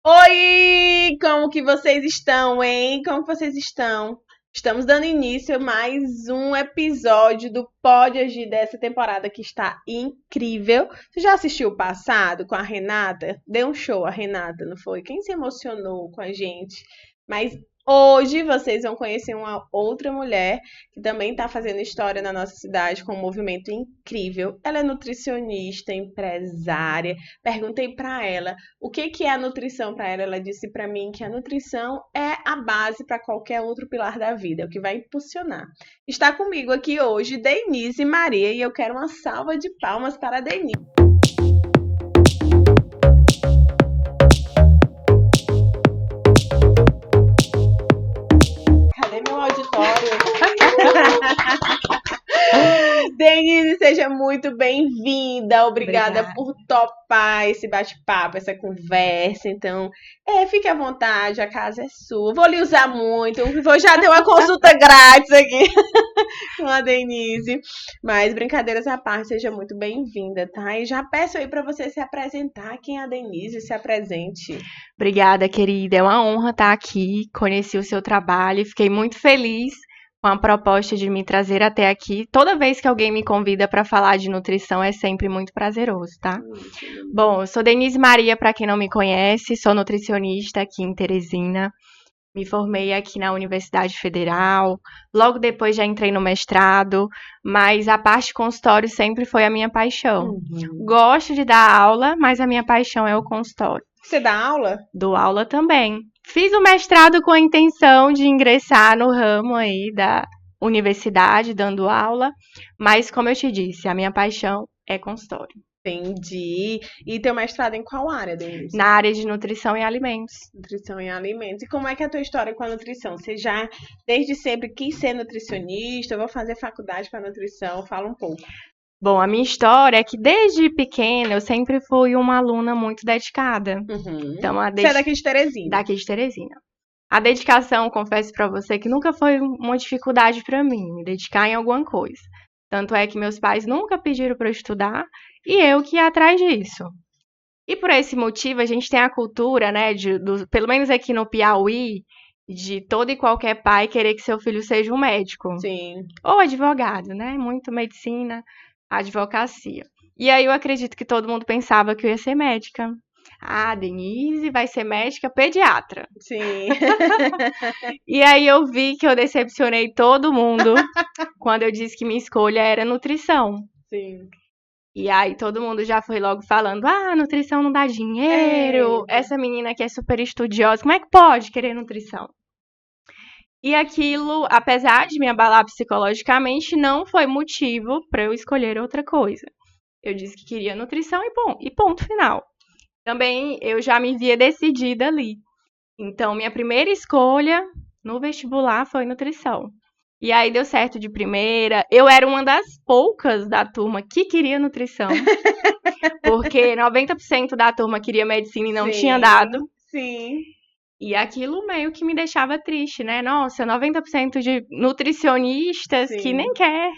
Oi! Como que vocês estão, hein? Como que vocês estão? Estamos dando início a mais um episódio do Pode Agir dessa temporada que está incrível. Você já assistiu o passado com a Renata? Deu um show a Renata, não foi? Quem se emocionou com a gente? Mas hoje vocês vão conhecer uma outra mulher que também está fazendo história na nossa cidade com um movimento incrível. Ela é nutricionista, empresária. Perguntei para ela o que que é a nutrição para ela? Ela disse para mim que a nutrição é a base para qualquer outro pilar da vida, é o que vai impulsionar. Está comigo aqui hoje Denise Maria e eu quero uma salva de palmas para a Denise. Cadê meu auditório? Denise, seja muito bem-vinda. Obrigada por topar esse bate-papo, essa conversa. Então, fique à vontade, a casa é sua. Vou lhe usar muito. Vou já dar uma consulta grátis aqui com a Denise. Mas, brincadeiras à parte, seja muito bem-vinda, tá? E já peço aí para você se apresentar. Quem é a Denise? Se apresente. Obrigada, querida. É uma honra estar aqui. Conheci o seu trabalho e fiquei muito feliz com a proposta de me trazer até aqui. Toda vez que alguém me convida para falar de nutrição é sempre muito prazeroso, tá? Bom, eu sou Denise Maria, para quem não me conhece, sou nutricionista aqui em Teresina. Me formei aqui na Universidade Federal, logo depois já entrei no mestrado, mas a parte consultório sempre foi a minha paixão. Gosto de dar aula, mas a minha paixão é o consultório. Você dá aula? Dou aula também. Fiz o mestrado com a intenção de ingressar no ramo aí da universidade, dando aula, mas como eu te disse, a minha paixão é consultório. Entendi. E teu mestrado em qual área, Denise? Na área de nutrição e alimentos. Nutrição e alimentos. E como é que é a tua história com a nutrição? Você já, desde sempre, quis ser nutricionista? Eu vou fazer faculdade para nutrição. Fala um pouco. Bom, a minha história é que desde pequena eu sempre fui uma aluna muito dedicada. Então, Você é daqui de Teresina? Daqui de Teresina. A dedicação, confesso para você, que nunca foi uma dificuldade para mim, me dedicar em alguma coisa. Tanto é que meus pais nunca pediram para eu estudar e eu que ia atrás disso. E por esse motivo, a gente tem a cultura, né, pelo menos aqui no Piauí, de todo e qualquer pai querer que seu filho seja um médico. Sim. Ou advogado, né? Muito medicina, advocacia. E aí eu acredito que todo mundo pensava que eu ia ser médica. Ah, Denise vai ser médica pediatra. Sim. E aí eu vi que eu decepcionei todo mundo quando eu disse que minha escolha era nutrição. Sim. E aí todo mundo já foi logo falando, nutrição não dá dinheiro, essa menina que é super estudiosa, como é que pode querer nutrição? E aquilo, apesar de me abalar psicologicamente, não foi motivo para eu escolher outra coisa. Eu disse que queria nutrição e ponto final. Também eu já me via decidida ali. Então, minha primeira escolha no vestibular foi nutrição. E aí deu certo de primeira. Eu era uma das poucas da turma que queria nutrição. Porque 90% da turma queria medicina e não tinha dado. Sim. E aquilo meio que me deixava triste, né? Nossa, 90% de nutricionistas que nem quer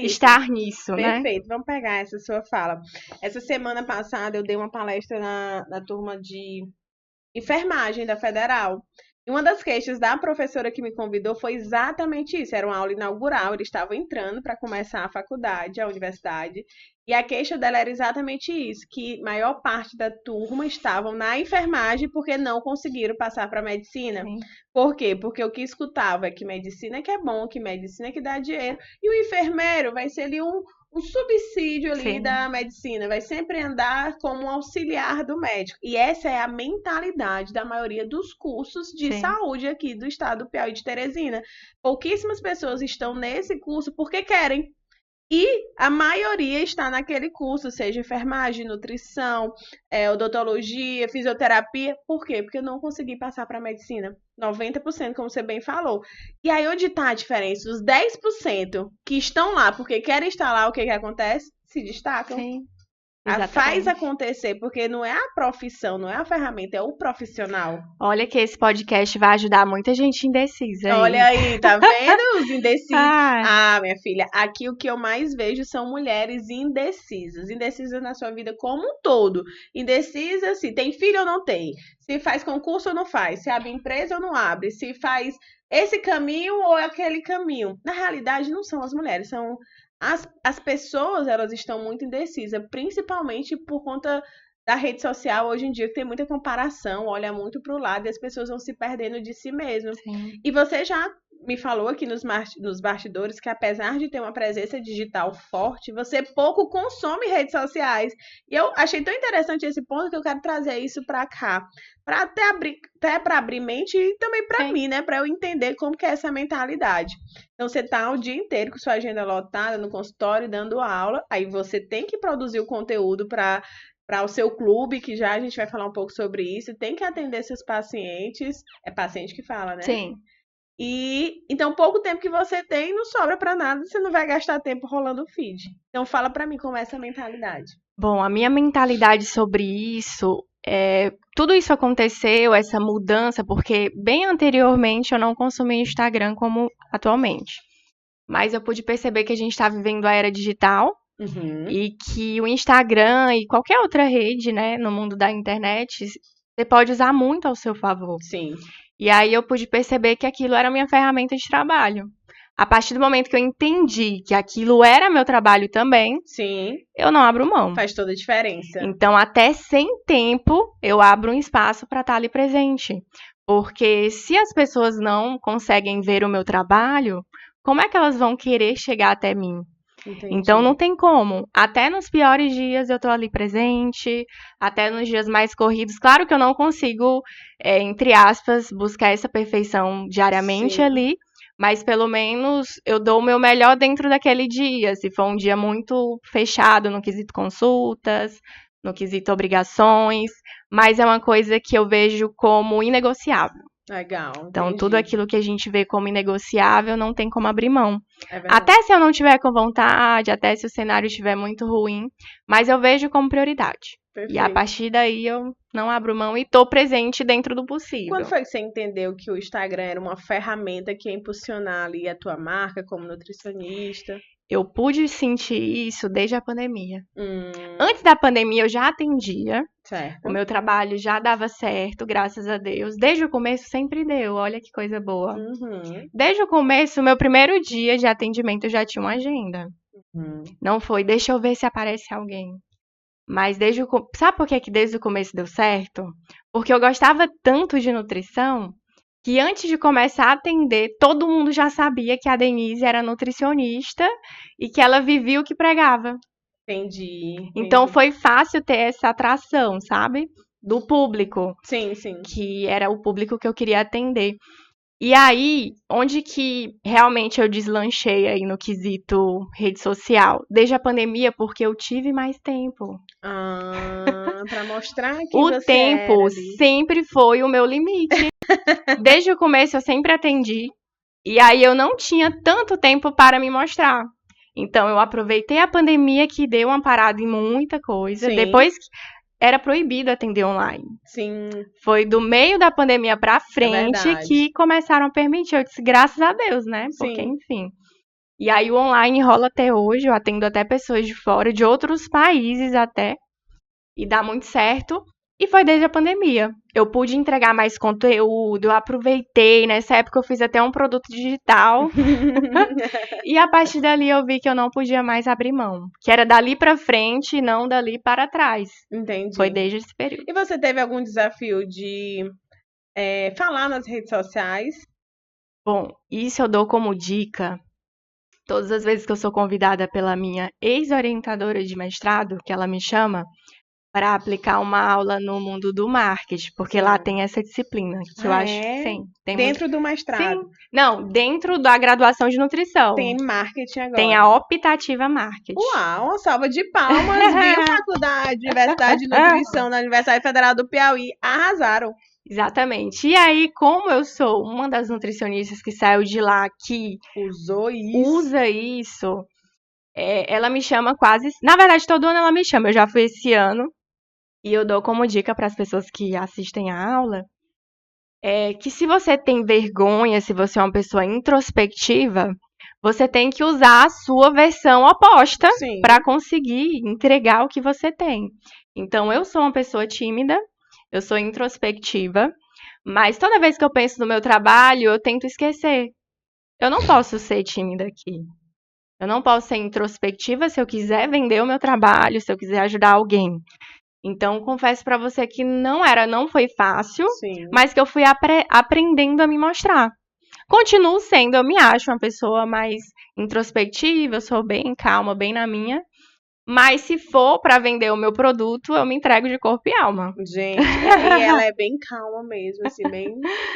estar nisso, né? Perfeito, vamos pegar essa sua fala. Essa semana passada eu dei uma palestra na turma de enfermagem da Federal. E uma das queixas da professora que me convidou foi exatamente isso. Era uma aula inaugural, eles estavam entrando para começar a faculdade, a universidade. E a queixa dela era exatamente isso, que maior parte da turma estavam na enfermagem porque não conseguiram passar para medicina. Sim. Por quê? Porque o que escutava é que medicina que é bom, que medicina que dá dinheiro. E o enfermeiro vai ser ali um subsídio ali Sim. da medicina, vai sempre andar como um auxiliar do médico. E essa é a mentalidade da maioria dos cursos de saúde aqui do estado do Piauí de Teresina. Pouquíssimas pessoas estão nesse curso porque querem. E a maioria está naquele curso, seja enfermagem, nutrição, odontologia, fisioterapia. Por quê? Porque eu não consegui passar para a medicina. 90%, como você bem falou. E aí, onde está a diferença? Os 10% que estão lá porque querem estar lá, o que acontece? Se destacam. Sim. Faz Exatamente. acontecer, porque não é a profissão, não é a ferramenta, é o profissional. Olha que esse podcast vai ajudar muita gente indecisa aí. Olha aí, tá vendo os indecisos? Ah, Ah, minha filha, aqui o que eu mais vejo são mulheres indecisas. Indecisas na sua vida como um todo. Indecisas se tem filho ou não tem. Se faz concurso ou não faz. Se abre empresa ou não abre. Se faz esse caminho ou aquele caminho. Na realidade, não são as mulheres, são as pessoas, elas estão muito indecisas. Principalmente por conta da rede social hoje em dia, que tem muita comparação, olha muito pro lado e as pessoas vão se perdendo de si mesmas. sim. E você já me falou aqui nos bastidores que apesar de ter uma presença digital forte, você pouco consome redes sociais. E eu achei tão interessante esse ponto que eu quero trazer isso para cá, para até para abrir mente e também para Sim. mim, né, para eu entender como que é essa mentalidade. Então você tá o dia inteiro com sua agenda lotada no consultório dando aula, aí você tem que produzir o conteúdo para o seu clube, que já a gente vai falar um pouco sobre isso, tem que atender seus pacientes, é paciente que fala, né? Sim. E então pouco tempo que você tem não sobra pra nada, você não vai gastar tempo rolando o feed. Então fala pra mim como é essa mentalidade. Bom, a minha mentalidade sobre isso tudo isso aconteceu, essa mudança, porque bem anteriormente eu não consumia Instagram como atualmente. Mas eu pude perceber que a gente está vivendo a era digital e que o Instagram e qualquer outra rede, né, no mundo da internet, você pode usar muito ao seu favor. Sim. E aí eu pude perceber que aquilo era a minha ferramenta de trabalho. A partir do momento que eu entendi que aquilo era meu trabalho também, Sim. eu não abro mão. Faz toda a diferença. Então, até sem tempo, eu abro um espaço para estar ali presente. Porque se as pessoas não conseguem ver o meu trabalho, como é que elas vão querer chegar até mim? Entendi. Então, não tem como. Até nos piores dias eu tô ali presente, até nos dias mais corridos. Claro que eu não consigo, entre aspas, buscar essa perfeição diariamente Sim. ali, mas pelo menos eu dou o meu melhor dentro daquele dia. Se for um dia muito fechado no quesito consultas, no quesito obrigações, mas é uma coisa que eu vejo como inegociável. Legal. Então, entendi. tudo aquilo que a gente vê como inegociável não tem como abrir mão. É verdade. Até se eu não tiver com vontade, até se o cenário estiver muito ruim, mas eu vejo como prioridade. Perfeito. E a partir daí eu não abro mão e tô presente dentro do possível. Quando foi que você entendeu que o Instagram era uma ferramenta que ia impulsionar ali a tua marca como nutricionista? Eu pude sentir isso desde a pandemia. Antes da pandemia eu já atendia, Certo. o meu trabalho já dava certo, graças a Deus. Desde o começo sempre deu, olha que coisa boa. Desde o começo, o meu primeiro dia de atendimento eu já tinha uma agenda. Não foi, deixa eu ver se aparece alguém. Mas sabe por que desde o começo deu certo? Porque eu gostava tanto de nutrição que antes de começar a atender, todo mundo já sabia que a Denise era nutricionista e que ela vivia o que pregava. Entendi. Então foi fácil ter essa atração, sabe? Do público. Sim, sim. Que era o público que eu queria atender. E aí, onde que realmente eu deslanchei aí no quesito rede social? Desde a pandemia, porque eu tive mais tempo. Pra mostrar que O você tempo era ali. sempre foi o meu limite. Desde o começo eu sempre atendi. E aí eu não tinha tanto tempo para me mostrar. Então eu aproveitei a pandemia que deu uma parada em muita coisa. Sim. Depois era proibido atender online. Sim. Foi do meio da pandemia pra frente verdade. que começaram a permitir. Eu disse, graças a Deus, né? Porque, Sim. enfim. E aí o online rola até hoje. Eu atendo até pessoas de fora, de outros países até. E dá muito certo. E foi desde a pandemia. Eu pude entregar mais conteúdo, eu aproveitei. Nessa época eu fiz até um produto digital. E a partir dali eu vi que eu não podia mais abrir mão. Que era dali pra frente e não dali para trás. Entendi. Foi desde esse período. E você teve algum desafio de falar nas redes sociais? Bom, isso eu dou como dica todas as vezes que eu sou convidada pela minha ex-orientadora de mestrado, que ela me chama, para aplicar uma aula no mundo do marketing, porque lá tem essa disciplina, que eu acho que sim. Tem Dentro do mestrado? Sim. Não, dentro da graduação de nutrição. Tem marketing agora. Tem a optativa marketing. Uau, uma salva de palmas, viu, faculdade, Universidade de Nutrição da Universidade Federal do Piauí, arrasaram. Exatamente. E aí, como eu sou uma das nutricionistas que saiu de lá que usa isso, ela me chama quase. Na verdade, todo ano ela me chama. Eu já fui esse ano. E eu dou como dica para as pessoas que assistem a aula que se você tem vergonha, se você é uma pessoa introspectiva, você tem que usar a sua versão oposta Sim. para conseguir entregar o que você tem. Então, eu sou uma pessoa tímida, eu sou introspectiva, mas toda vez que eu penso no meu trabalho, eu tento esquecer. Eu não posso ser tímida aqui. Eu não posso ser introspectiva se eu quiser vender o meu trabalho, se eu quiser ajudar alguém. Então, confesso pra você que não foi fácil, Sim. mas que eu fui aprendendo a me mostrar. Continuo sendo, eu me acho uma pessoa mais introspectiva, eu sou bem calma, bem na minha. Mas se for pra vender o meu produto, eu me entrego de corpo e alma. Gente, e ela é bem calma mesmo, assim, bem.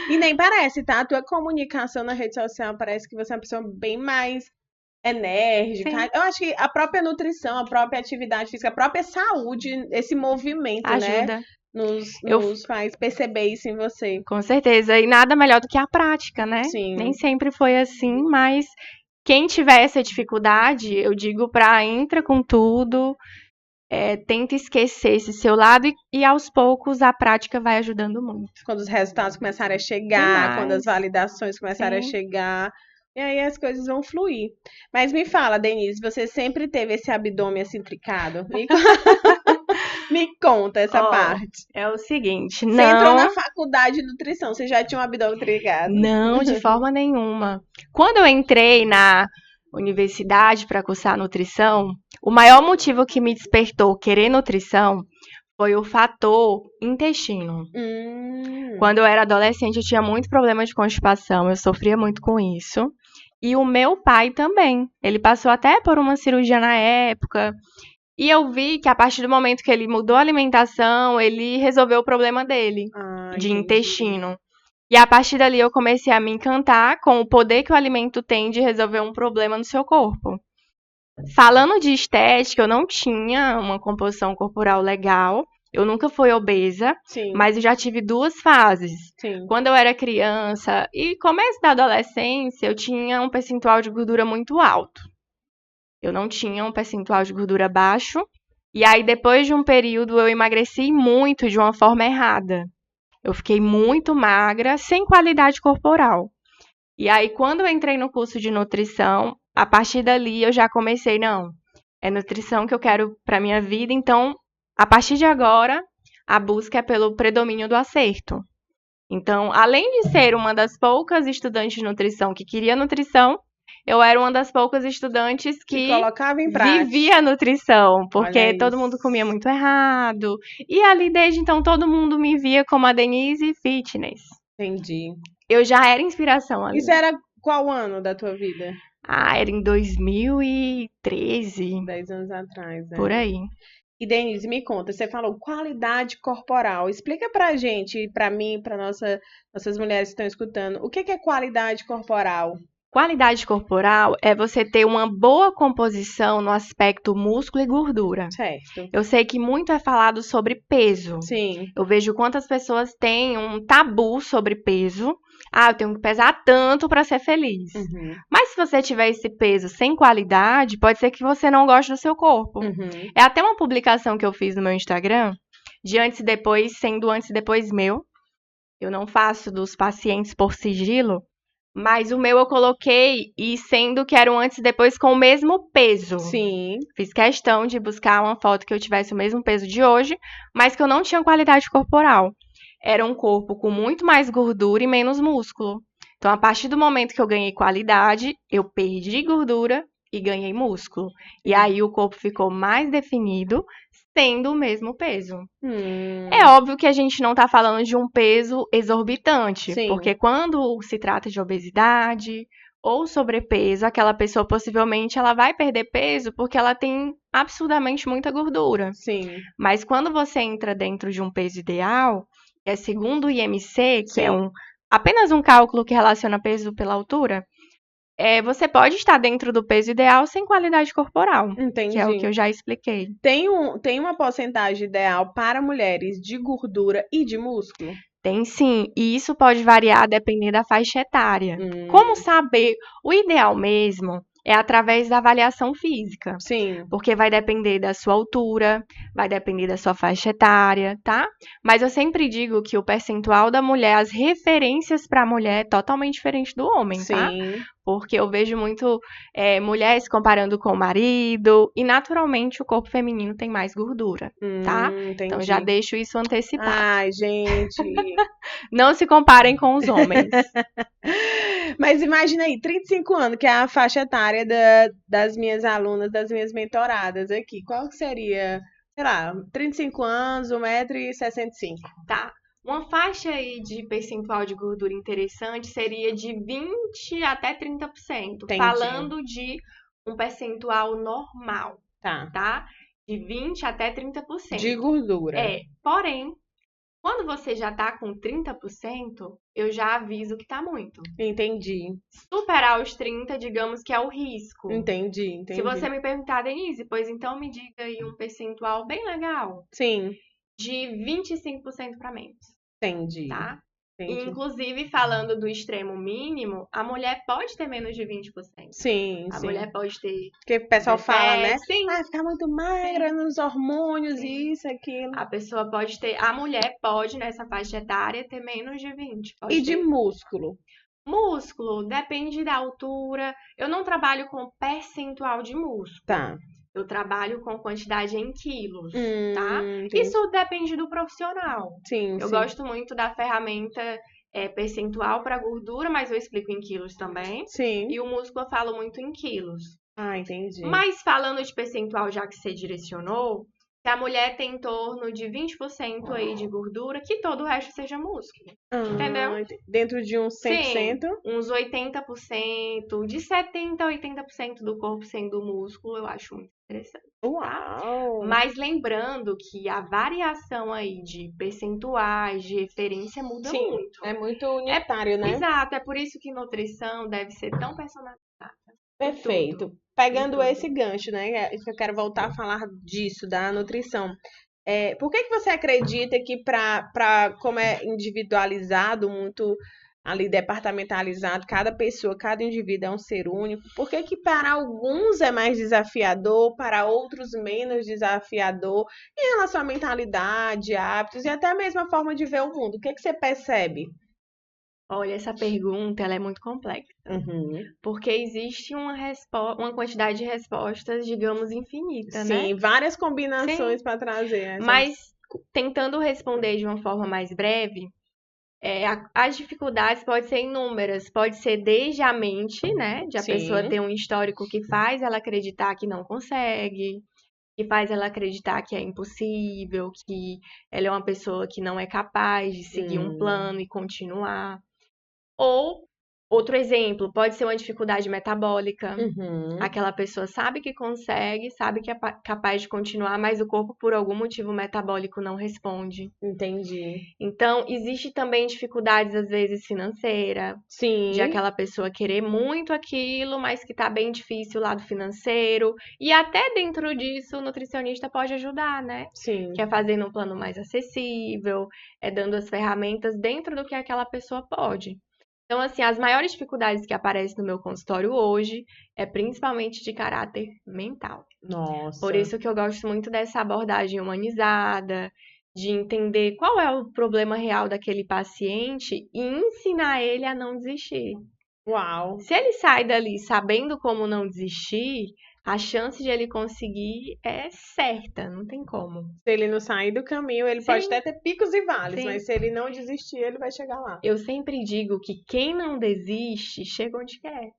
E nem parece, tá? A tua comunicação na rede social parece que você é uma pessoa bem mais enérgica. Sim. Eu acho que a própria nutrição, a própria atividade física, a própria saúde, esse movimento, né? Ajuda. Nos faz perceber isso em você. Com certeza. E nada melhor do que a prática, né? Sim. Nem sempre foi assim, mas quem tiver essa dificuldade, eu digo pra entra com tudo, tenta esquecer esse seu lado e aos poucos a prática vai ajudando muito. Quando os resultados começarem a chegar, quando as validações começarem a chegar, e aí as coisas vão fluir. Mas me fala, Denise, você sempre teve esse abdômen assim trincado? Me conta essa parte. É o seguinte, Você entrou na faculdade de nutrição, você já tinha um abdômen trincado? Não, de forma nenhuma. Quando eu entrei na universidade para cursar nutrição, o maior motivo que me despertou querer nutrição foi o fator intestino. Quando eu era adolescente, eu tinha muito problema de constipação, eu sofria muito com isso. E o meu pai também. Ele passou até por uma cirurgia na época. E eu vi que a partir do momento que ele mudou a alimentação, ele resolveu o problema dele, de intestino. E a partir dali eu comecei a me encantar com o poder que o alimento tem de resolver um problema no seu corpo. Falando de estética, eu não tinha uma composição corporal legal. Eu nunca fui obesa, mas eu já tive 2 fases. Quando eu era criança e começo da adolescência, eu tinha um percentual de gordura muito alto. Eu não tinha um percentual de gordura baixo. E aí, depois de um período, eu emagreci muito de uma forma errada. Eu fiquei muito magra, sem qualidade corporal. E aí, quando eu entrei no curso de nutrição, a partir dali eu já comecei, não, é nutrição que eu quero para minha vida, então, a partir de agora, a busca é pelo predomínio do acerto. Então, além de ser uma das poucas estudantes de nutrição que queria nutrição, eu era uma das poucas estudantes que colocava em prática. Vivia a nutrição, porque todo mundo comia muito errado. E ali, desde então, todo mundo me via como a Denise Fitness. Entendi. Eu já era inspiração ali. Isso era qual ano da tua vida? Era em 2013. 10 anos atrás, né? Por aí. E, Denise, me conta, você falou qualidade corporal. Explica pra gente, pra mim, pra nossas mulheres que estão escutando, o que é qualidade corporal? Qualidade corporal é você ter uma boa composição no aspecto músculo e gordura. Certo. Eu sei que muito é falado sobre peso. Sim. Eu vejo quantas pessoas têm um tabu sobre peso. Eu tenho que pesar tanto para ser feliz. Mas se você tiver esse peso sem qualidade, pode ser que você não goste do seu corpo. É até uma publicação que eu fiz no meu Instagram, de antes e depois, sendo antes e depois meu. Eu não faço dos pacientes por sigilo. Mas o meu eu coloquei e sendo que era um antes e depois com o mesmo peso. Sim. Fiz questão de buscar uma foto que eu tivesse o mesmo peso de hoje, mas que eu não tinha qualidade corporal. Era um corpo com muito mais gordura e menos músculo. Então, a partir do momento que eu ganhei qualidade, eu perdi gordura e ganhei músculo. E aí o corpo ficou mais definido, tendo o mesmo peso. É óbvio que a gente não está falando de um peso exorbitante, porque quando se trata de obesidade ou sobrepeso, aquela pessoa possivelmente ela vai perder peso porque ela tem absurdamente muita gordura. Mas quando você entra dentro de um peso ideal, que é segundo o IMC, que é apenas um cálculo que relaciona peso pela altura, você pode estar dentro do peso ideal sem qualidade corporal. Entendi. Que é o que eu já expliquei. Tem uma porcentagem ideal para mulheres de gordura e de músculo? Tem sim, e isso pode variar dependendo da faixa etária. Como saber? O ideal mesmo é através da avaliação física. Sim. Porque vai depender da sua altura, vai depender da sua faixa etária, tá? Mas eu sempre digo que o percentual da mulher, as referências para a mulher é totalmente diferente do homem, tá? Sim. Porque eu vejo muito mulheres comparando com o marido, e naturalmente o corpo feminino tem mais gordura, tá? Entendi. Então já deixo isso antecipado. Ai, gente. Não se comparem com os homens. Mas imagina aí, 35 anos, que é a faixa etária das minhas alunas, das minhas mentoradas aqui. Qual que seria, sei lá, 35 anos, 1,65 m? Tá. Uma faixa aí de percentual de gordura interessante seria de 20 até 30%. Entendi. Falando de um percentual normal, Tá. tá? De 20 até 30%. De gordura. Porém, quando você já tá com 30%, eu já aviso que tá muito. Entendi. Superar os 30, digamos que é o risco. Entendi. Se você me perguntar, Denise, pois então me diga aí um percentual bem legal. Sim. De 25% para menos. Entendi. Tá? Entendi. Inclusive, falando do extremo mínimo, a mulher pode ter menos de 20%. Sim, A sim. mulher pode ter... Porque o pessoal fala, né? Sim. Ah, ficar muito magra nos hormônios, Sim. isso, aquilo. A pessoa pode ter... A mulher pode, nessa faixa etária, ter menos de 20. E de músculo? Músculo, depende da altura. Eu não trabalho com percentual de músculo. Tá. Eu trabalho com quantidade em quilos, tá? Entendi. Isso depende do profissional. Sim, Eu gosto muito da ferramenta percentual para gordura, mas eu explico em quilos também. Sim. E o músculo eu falo muito em quilos. Ah, entendi. Mas falando de percentual, já que você direcionou, se a mulher tem em torno de 20% aí de gordura, que todo o resto seja músculo. Entendeu? Dentro de uns 100%? Sim, uns 80%, de 70% a 80% do corpo sendo músculo, eu acho muito interessante. Uau! Mas lembrando que a variação aí de percentuais, de referência muda muito. É muito unitário, né? Exato, é por isso que nutrição deve ser tão personalizada. Perfeito. Pegando esse gancho, né? Que eu quero voltar a falar disso, da nutrição. Por que você acredita que como é individualizado, muito ali departamentalizado, cada pessoa, cada indivíduo é um ser único, por que para alguns é mais desafiador, para outros menos desafiador, em relação à mentalidade, hábitos e até mesmo a forma de ver o mundo? O que você percebe? Olha, essa pergunta ela é muito complexa. Porque existe uma quantidade de respostas, digamos, infinita, né? Sim, várias combinações para trazer. Mas, tentando responder de uma forma mais breve, as dificuldades podem ser inúmeras. Pode ser desde a mente, né? De a pessoa ter um histórico que faz ela acreditar que não consegue, que faz ela acreditar que é impossível, que ela é uma pessoa que não é capaz de seguir um plano e continuar. Ou, outro exemplo, pode ser uma dificuldade metabólica. Aquela pessoa sabe que consegue, sabe que é capaz de continuar, mas o corpo, por algum motivo metabólico, não responde. Entendi. Então, existe também dificuldades, às vezes, financeira. Sim. De aquela pessoa querer muito aquilo, mas que tá bem difícil o lado financeiro. E até dentro disso, o nutricionista pode ajudar, né? Sim. Que é fazendo um plano mais acessível, dando as ferramentas dentro do que aquela pessoa pode. Então, assim, as maiores dificuldades que aparecem no meu consultório hoje é principalmente de caráter mental. Nossa. Por isso que eu gosto muito dessa abordagem humanizada, de entender qual é o problema real daquele paciente e ensinar ele a não desistir. Uau! Se ele sai dali sabendo como não desistir, a chance de ele conseguir é certa, não tem como. Se ele não sair do caminho, ele pode até ter picos e vales, mas se ele não desistir, ele vai chegar lá. Eu sempre digo que quem não desiste, chega onde quer.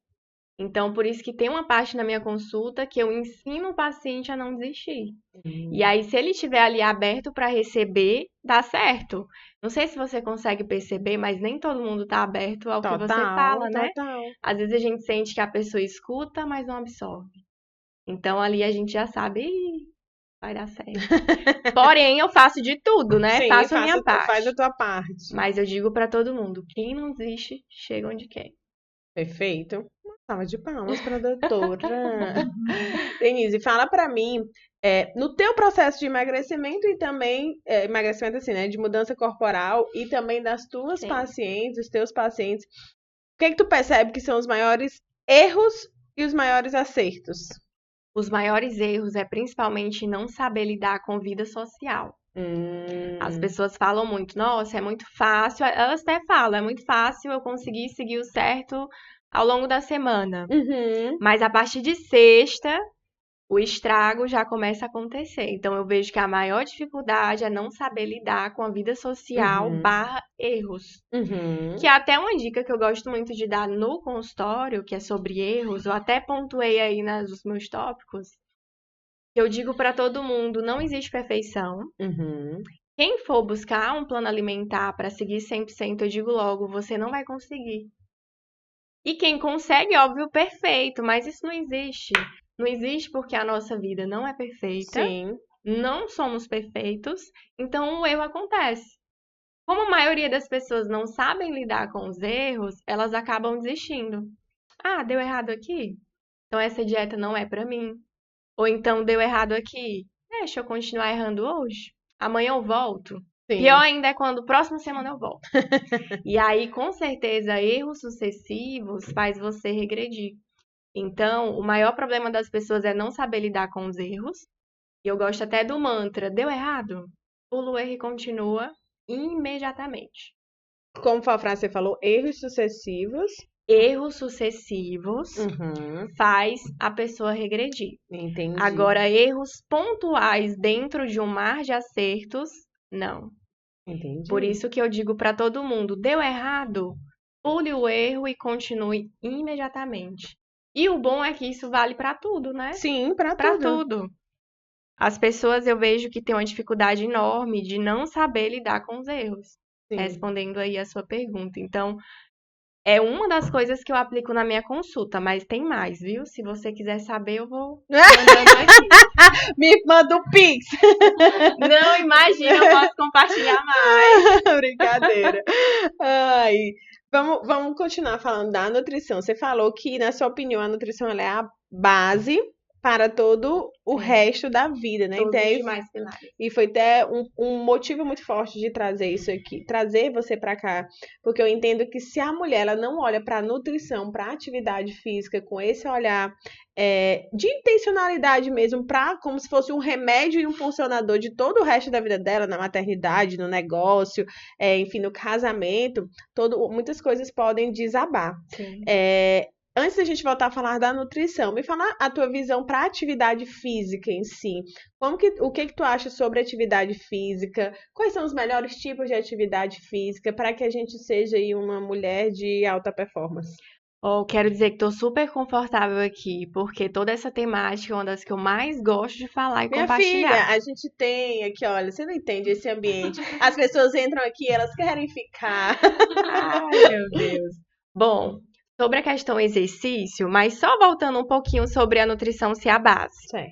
Então, por isso que tem uma parte na minha consulta que eu ensino o paciente a não desistir. E aí, se ele estiver ali aberto para receber, dá certo. Não sei se você consegue perceber, mas nem todo mundo está aberto ao que você fala, né? Às vezes a gente sente que a pessoa escuta, mas não absorve. Então, ali a gente já sabe, vai dar certo. Porém, eu faço de tudo, né? Sim, faço a minha parte. Faz a tua parte. Mas eu digo para todo mundo, quem não desiste, chega onde quer. Perfeito. Uma salva de palmas para a doutora. Denise, fala para mim, no teu processo de emagrecimento e também, emagrecimento assim, né, de mudança corporal e também das tuas pacientes, os teus pacientes, o que tu percebe que são os maiores erros E os maiores acertos? Os maiores erros é principalmente não saber lidar com vida social. As pessoas falam muito, nossa, é muito fácil. Elas até falam, é muito fácil eu conseguir seguir o certo ao longo da semana. Mas a partir de sexta, o estrago já começa a acontecer. Então, eu vejo que a maior dificuldade é não saber lidar com a vida social / erros. Que é até uma dica que eu gosto muito de dar no consultório, que é sobre erros. Eu até pontuei aí nos meus tópicos. Eu digo para todo mundo, não existe perfeição. Quem for buscar um plano alimentar para seguir 100%, eu digo logo, você não vai conseguir. E quem consegue, óbvio, perfeito, mas isso não existe. Não existe porque a nossa vida não é perfeita. Sim. Não somos perfeitos, então o erro acontece. Como a maioria das pessoas não sabem lidar com os erros, elas acabam desistindo. Ah, deu errado aqui? Então essa dieta não é pra mim. Ou então deu errado aqui? Deixa eu continuar errando hoje. Amanhã eu volto. Sim. Pior ainda é quando próxima semana eu volto. E aí, com certeza, erros sucessivos faz você regredir. Então, o maior problema das pessoas é não saber lidar com os erros. E eu gosto até do mantra, deu errado? Pula o erro e continua imediatamente. Como foi a frase que você falou? Erros sucessivos. Erros sucessivos faz a pessoa regredir. Entendi. Agora, erros pontuais dentro de um mar de acertos, não. Entendi. Por isso que eu digo para todo mundo, deu errado? Pule o erro e continue imediatamente. E o bom é que isso vale para tudo, né? Sim, para Para tudo. tudo. As pessoas eu vejo que têm uma dificuldade enorme de não saber lidar com os erros. Sim. Respondendo aí a sua pergunta. Então, é uma das coisas que eu aplico na minha consulta, mas tem mais, viu? Se você quiser saber, eu vou mandando aqui. Me manda o Pix. Não, imagina, eu posso compartilhar mais. Brincadeira. Ai, vamos continuar falando da nutrição. Você falou que, na sua opinião, a nutrição ela é a base para todo o resto da vida, né? Todos Então, os demais pilares. e foi até um motivo muito forte de trazer isso aqui, trazer você para cá, porque eu entendo que se a mulher ela não olha para a nutrição, para a atividade física, com esse olhar de intencionalidade mesmo, como se fosse um remédio e um funcionador de todo o resto da vida dela, na maternidade, no negócio, enfim, no casamento, muitas coisas podem desabar. Sim. Antes da gente voltar a falar da nutrição, me fala a tua visão para a atividade física em si. O que tu acha sobre atividade física? Quais são os melhores tipos de atividade física para que a gente seja aí uma mulher de alta performance? Quero dizer que estou super confortável aqui, porque toda essa temática é uma das que eu mais gosto de falar e Minha compartilhar. filha, a gente tem aqui, olha, você não entende esse ambiente. As pessoas entram aqui, elas querem ficar. Ai, meu Deus. Bom, sobre a questão exercício, mas só voltando um pouquinho sobre a nutrição ser a base. Certo.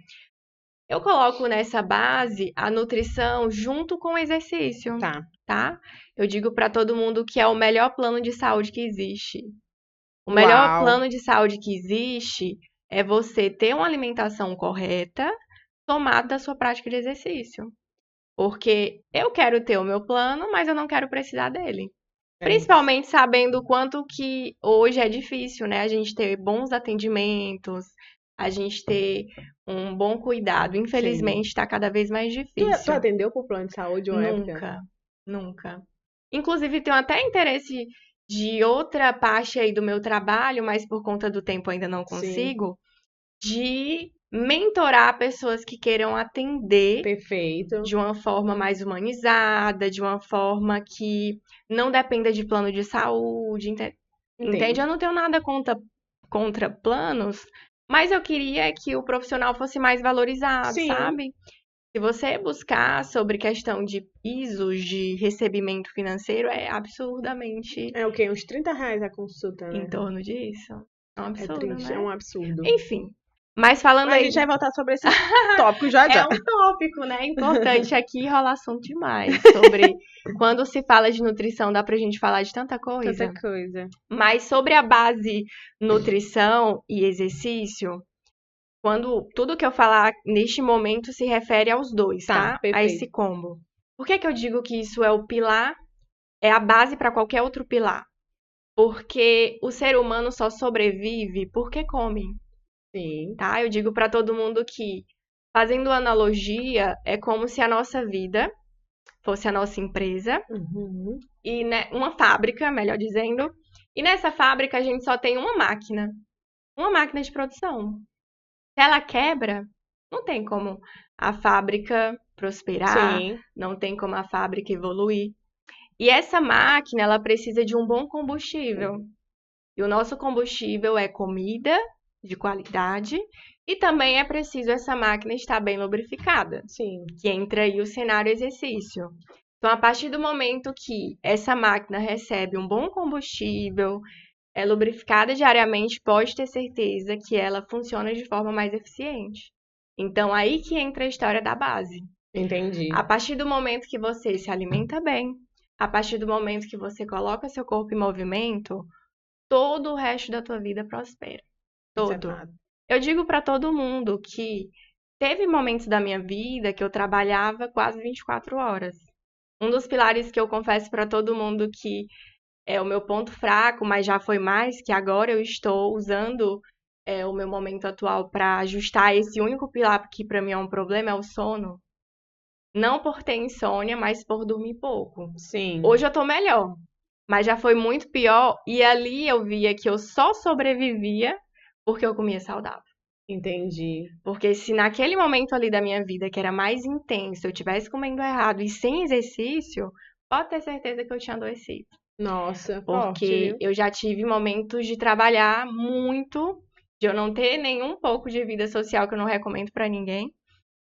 Eu coloco nessa base a nutrição junto com o exercício, tá? Eu digo para todo mundo que é o melhor plano de saúde que existe. O melhor plano de saúde que existe é você ter uma alimentação correta, tomada da sua prática de exercício. Porque eu quero ter o meu plano, mas eu não quero precisar dele. Principalmente sabendo o quanto que hoje é difícil, né? A gente ter bons atendimentos, a gente ter um bom cuidado. Infelizmente, está cada vez mais difícil. Tu atendeu por plano de saúde uma época? Nunca. Inclusive, tenho até interesse de outra parte aí do meu trabalho, mas por conta do tempo ainda não consigo, de mentorar pessoas que queiram atender de uma forma mais humanizada, de uma forma que não dependa de plano de saúde, entende? Eu não tenho nada contra planos, mas eu queria que o profissional fosse mais valorizado, sabe? Se você buscar sobre questão de pisos de recebimento financeiro, é absurdamente... É o quê? Uns R$30 a consulta, né? Em torno disso. É um absurdo, né? É um absurdo. Enfim. Mas falando aí... A gente vai voltar sobre esse tópico já. É um tópico, né? Importante. Aqui rola assunto demais. Sobre quando se fala de nutrição, dá pra gente falar de tanta coisa. Tanta coisa. Mas sobre a base nutrição e exercício... Quando tudo que eu falar neste momento se refere aos dois, tá? A esse combo. Por que eu digo que isso é o pilar, é a base para qualquer outro pilar? Porque o ser humano só sobrevive porque come. Sim. tá? Eu digo para todo mundo que, fazendo analogia, é como se a nossa vida fosse a nossa empresa Uhum. e né, uma fábrica, melhor dizendo, e nessa fábrica a gente só tem uma máquina de produção. Se ela quebra, não tem como a fábrica prosperar, Sim. não tem como a fábrica evoluir. E essa máquina, ela precisa de um bom combustível. E o nosso combustível é comida de qualidade e também é preciso essa máquina estar bem lubrificada, Sim. que entra aí o cenário exercício. Então, a partir do momento que essa máquina recebe um bom combustível, é lubrificada diariamente, pode ter certeza que ela funciona de forma mais eficiente. Então, aí que entra a história da base. Entendi. A partir do momento que você se alimenta bem, a partir do momento que você coloca seu corpo em movimento, todo o resto da tua vida prospera. Isso é Todo. fato. Eu digo para todo mundo que teve momentos da minha vida que eu trabalhava quase 24 horas. Um dos pilares que eu confesso para todo mundo que é o meu ponto fraco, mas já foi mais, que agora eu estou usando o meu momento atual para ajustar esse único pilar que para mim é um problema, é o sono. Não por ter insônia, mas por dormir pouco. Sim. Hoje eu tô melhor, mas já foi muito pior e ali eu via que eu só sobrevivia porque eu comia saudável. Entendi. Porque se naquele momento ali da minha vida, que era mais intenso, eu estivesse comendo errado e sem exercício, pode ter certeza que eu tinha adoecido. Nossa, forte, Porque viu? eu já tive momentos de trabalhar muito, de eu não ter nenhum pouco de vida social que eu não recomendo pra ninguém,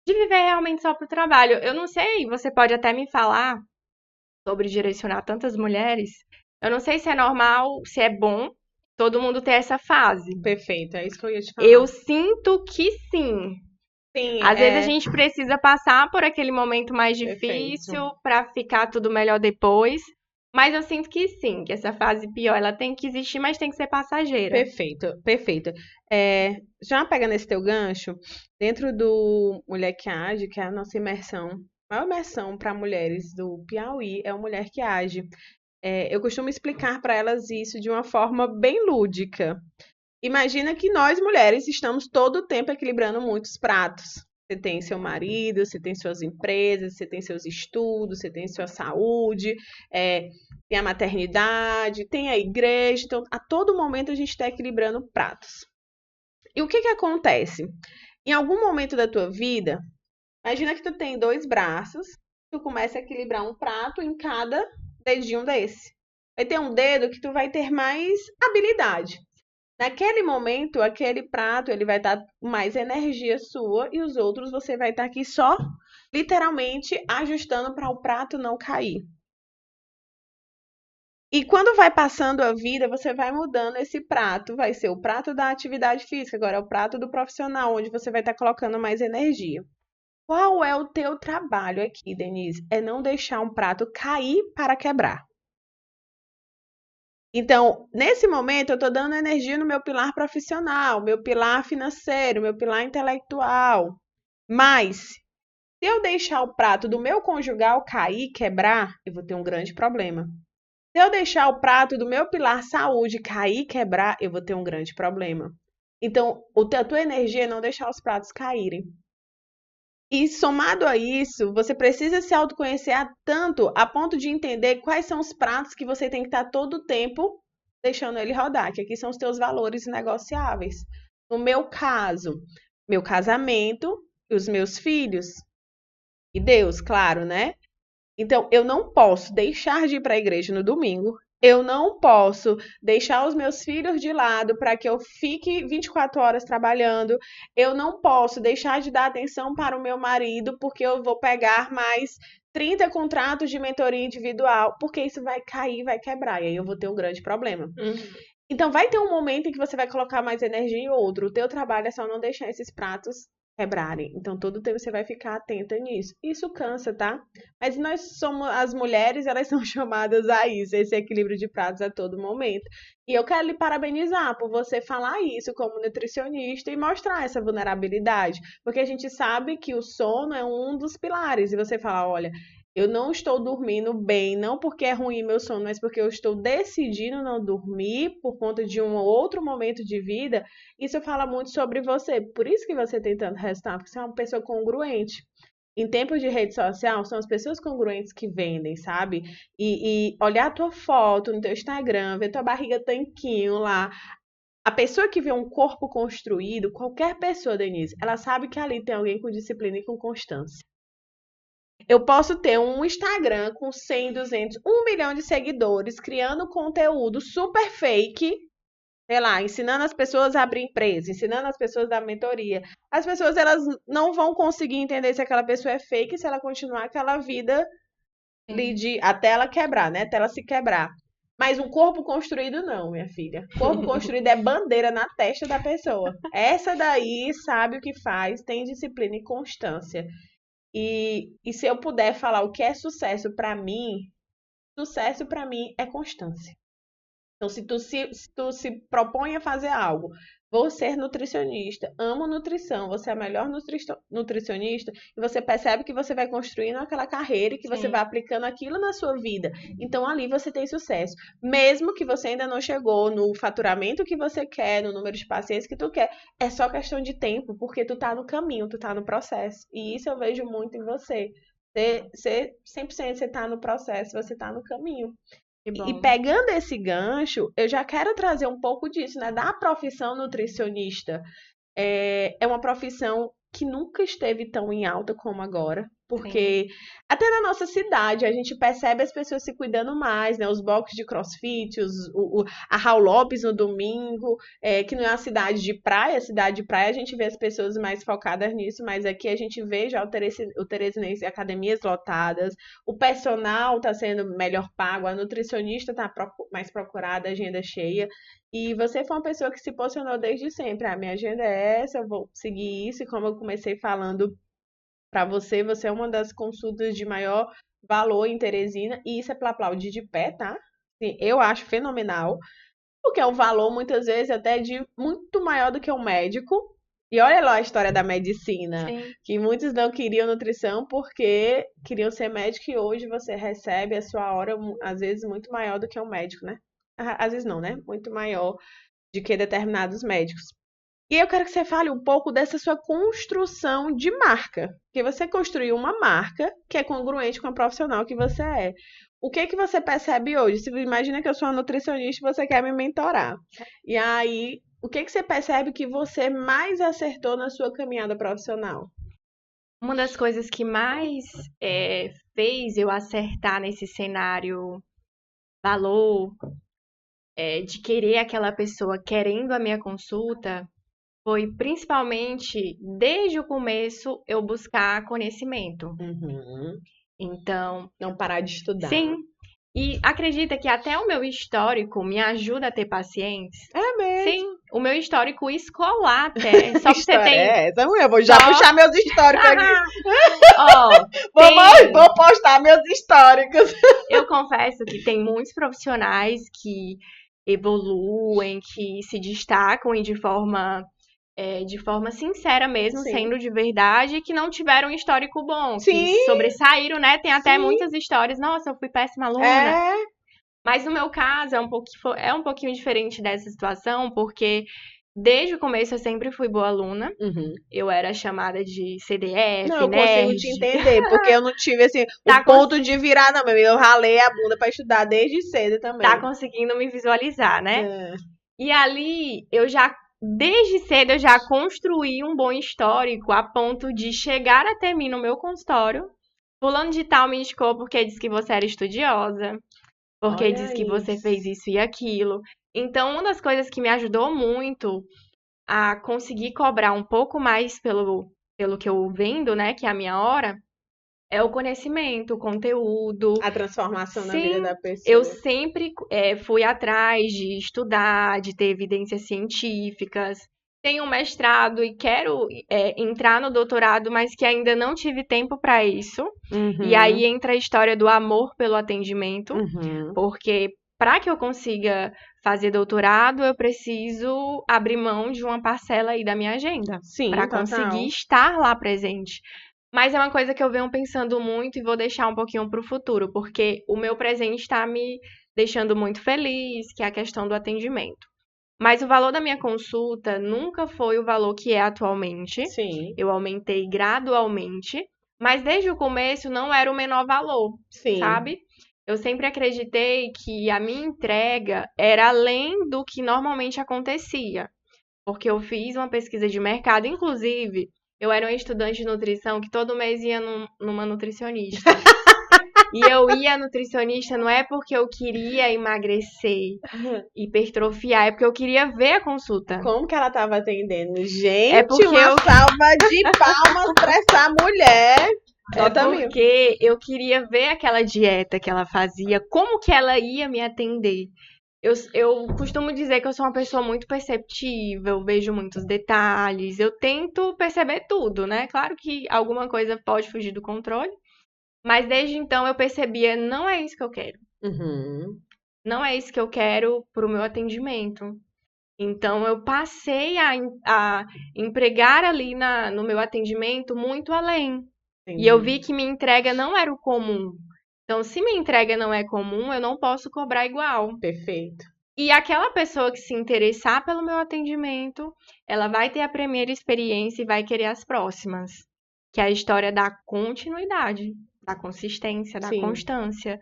de viver realmente só pro trabalho. Eu não sei, você pode até me falar sobre direcionar tantas mulheres. Eu não sei se é normal, se é bom todo mundo ter essa fase. Perfeito, é isso que eu ia te falar. Eu sinto que sim. Sim, Às vezes a gente precisa passar por aquele momento mais Perfeito. difícil pra ficar tudo melhor depois. Mas eu sinto que sim, que essa fase pior, ela tem que existir, mas tem que ser passageira. Perfeito, perfeito. Já pegando esse teu gancho, dentro do Mulher que Age, que é a nossa imersão, a maior imersão para mulheres do Piauí é o Mulher que Age. Eu costumo explicar para elas isso de uma forma bem lúdica. Imagina que nós, mulheres, estamos todo o tempo equilibrando muitos pratos. Você tem seu marido, você tem suas empresas, você tem seus estudos, você tem sua saúde, tem a maternidade, tem a igreja. Então, a todo momento a gente está equilibrando pratos. E o que que acontece? Em algum momento da tua vida, imagina que tu tem 2 braços, tu começa a equilibrar um prato em cada dedinho desse. Vai ter um dedo que tu vai ter mais habilidade. Naquele momento, aquele prato, ele vai estar com mais energia sua e os outros você vai estar aqui só, literalmente, ajustando para o prato não cair. E quando vai passando a vida, você vai mudando esse prato. Vai ser o prato da atividade física, agora é o prato do profissional, onde você vai estar colocando mais energia. Qual é o teu trabalho aqui, Denise? É não deixar um prato cair para quebrar. Então, nesse momento, eu estou dando energia no meu pilar profissional, meu pilar financeiro, meu pilar intelectual. Mas, se eu deixar o prato do meu conjugal cair, quebrar, eu vou ter um grande problema. Se eu deixar o prato do meu pilar saúde cair, quebrar, eu vou ter um grande problema. Então, a tua energia é não deixar os pratos caírem. E somado a isso, você precisa se autoconhecer tanto a ponto de entender quais são os pratos que você tem que estar todo o tempo deixando ele rodar, que aqui são os teus valores negociáveis. No meu caso, meu casamento e os meus filhos. E Deus, claro, né? Então, eu não posso deixar de ir para a igreja no domingo. Eu não posso deixar os meus filhos de lado para que eu fique 24 horas trabalhando. Eu não posso deixar de dar atenção para o meu marido porque eu vou pegar mais 30 contratos de mentoria individual, porque isso vai cair, vai quebrar, e aí eu vou ter um grande problema. Então, vai ter um momento em que você vai colocar mais energia em outro. O teu trabalho é só não deixar esses pratos quebrarem. Então, todo o tempo você vai ficar atenta nisso. Isso cansa, tá? Mas nós somos, as mulheres, elas são chamadas a isso, esse equilíbrio de pratos a todo momento. E eu quero lhe parabenizar por você falar isso como nutricionista e mostrar essa vulnerabilidade. Porque a gente sabe que o sono é um dos pilares. E você fala, olha, Eu não estou dormindo bem, não porque é ruim meu sono, mas porque eu estou decidindo não dormir por conta de um outro momento de vida. Isso fala muito sobre você. Por isso que você tem tanto resultado, porque você é uma pessoa congruente. Em tempos de rede social, são as pessoas congruentes que vendem, sabe? E olhar a tua foto no teu Instagram, ver tua barriga tanquinho lá. A pessoa que vê um corpo construído, qualquer pessoa, Denise, ela sabe que ali tem alguém com disciplina e com constância. Eu posso ter um Instagram com 100, 200, 1 milhão de seguidores, criando conteúdo super fake, sei lá, ensinando as pessoas a abrir empresa, ensinando as pessoas a dar mentoria. As pessoas, elas não vão conseguir entender se aquela pessoa é fake, se ela continuar aquela vida até ela quebrar, né? Até ela se quebrar. Mas um corpo construído não, minha filha. Corpo construído é bandeira na testa da pessoa. Essa daí sabe o que faz, tem disciplina e constância. E se eu puder falar o que é sucesso pra mim é constância. Então, se tu se propõe a fazer algo, vou ser nutricionista, amo nutrição, você é a melhor nutricionista, e você percebe que você vai construindo aquela carreira e que você Sim. vai aplicando aquilo na sua vida. Então, ali você tem sucesso. Mesmo que você ainda não chegou no faturamento que você quer, no número de pacientes que tu quer, é só questão de tempo, porque tu tá no caminho, tu tá no processo. E isso eu vejo muito em você. 100% você tá no processo, você tá no caminho. Que E bom. pegando esse gancho, eu já quero trazer um pouco disso, né? Da profissão nutricionista. É uma profissão que nunca esteve tão em alta como agora. Porque até na nossa cidade a gente percebe as pessoas se cuidando mais, né? Os boxes de crossfit, a Raul Lopes no domingo, que não é uma cidade de praia. Cidade de praia a gente vê as pessoas mais focadas nisso, mas aqui a gente vê já o Teresinense academias lotadas, o personal está sendo melhor pago, a nutricionista está mais procurada, a agenda cheia. E você foi uma pessoa que se posicionou desde sempre. A minha agenda é essa, eu vou seguir isso. E como eu comecei falando para você, você é uma das consultas de maior valor em Teresina. E isso é para aplaudir de pé, tá? Sim, eu acho fenomenal. Porque é um valor, muitas vezes, até de muito maior do que um médico. E olha lá a história da medicina, Sim. que muitos não queriam nutrição porque queriam ser médico e hoje você recebe a sua hora, às vezes, muito maior do que um médico, né? Às vezes não, né? Muito maior de que determinados médicos. E eu quero que você fale um pouco dessa sua construção de marca. Porque você construiu uma marca que é congruente com a profissional que você é. O que que você percebe hoje? Se imagina que eu sou uma nutricionista e você quer me mentorar. E aí, o que que você percebe que você mais acertou na sua caminhada profissional? Uma das coisas que mais fez eu acertar nesse cenário valor, de querer aquela pessoa querendo a minha consulta, foi principalmente, desde o começo, eu buscar conhecimento. Uhum. Então, Não parar de estudar. sim. E acredita que até o meu histórico me ajuda a ter pacientes? É mesmo. Sim, o meu histórico escolar até. Só que você História tem. é essa, mulher? Vou já Só- puxar meus históricos aqui. Ó, Vou postar meus históricos. eu confesso que tem muitos profissionais que evoluem, que se destacam e de forma sincera mesmo, Sim. sendo de verdade, e que não tiveram um histórico bom, Sim. que sobressaíram, né? Tem até Sim. muitas histórias. Nossa, eu fui péssima aluna. É. Mas no meu caso é um pouquinho diferente dessa situação, porque desde o começo eu sempre fui boa aluna. Uhum. Eu era chamada de CDF, Não, eu nerd. consigo te entender, porque eu não tive assim Tá o ponto de virar, não, eu ralei a bunda pra estudar desde cedo também. Tá conseguindo me visualizar, né? É. E ali desde cedo eu já construí um bom histórico a ponto de chegar até mim no meu consultório. Fulano de tal me indicou porque disse que você era estudiosa, porque Olha disse que você isso. fez isso e aquilo. Então, uma das coisas que me ajudou muito a conseguir cobrar um pouco mais pelo que eu vendo, né, que é a minha hora, é o conhecimento, o conteúdo. A transformação na Sim, vida da pessoa. eu sempre fui atrás de estudar, de ter evidências científicas. Tenho um mestrado e quero entrar no doutorado, mas que ainda não tive tempo para isso. Uhum. E aí entra a história do amor pelo atendimento, Uhum. porque para que eu consiga fazer doutorado, eu preciso abrir mão de uma parcela aí da minha agenda Sim, para total. conseguir estar lá presente. Mas é uma coisa que eu venho pensando muito e vou deixar um pouquinho pro futuro, porque o meu presente está me deixando muito feliz, que é a questão do atendimento. Mas o valor da minha consulta nunca foi o valor que é atualmente. Sim, Eu aumentei gradualmente, mas desde o começo não era o menor valor, sim. sabe? Eu sempre acreditei que a minha entrega era além do que normalmente acontecia, porque eu fiz uma pesquisa de mercado, inclusive, eu era uma estudante de nutrição que todo mês ia numa nutricionista. E eu ia à nutricionista não é porque eu queria emagrecer, hipertrofiar, é porque eu queria ver a consulta. Como que ela tava atendendo? Gente, É porque uma salva de palmas pra essa mulher. Nota mil. Porque eu queria ver aquela dieta que ela fazia, como que ela ia me atender. Eu costumo dizer que eu sou uma pessoa muito perceptiva, eu vejo muitos detalhes, eu tento perceber tudo, né? Claro que alguma coisa pode fugir do controle, mas desde então eu percebia, não é isso que eu quero. Uhum. Não é isso que eu quero pro meu atendimento. Então eu passei a empregar ali no meu atendimento muito além. E eu vi que minha entrega não era o comum. Então, se minha entrega não é comum, eu não posso cobrar igual. Perfeito. E aquela pessoa que se interessar pelo meu atendimento, ela vai ter a primeira experiência e vai querer as próximas. Que é a história da continuidade, da consistência, da Sim. constância.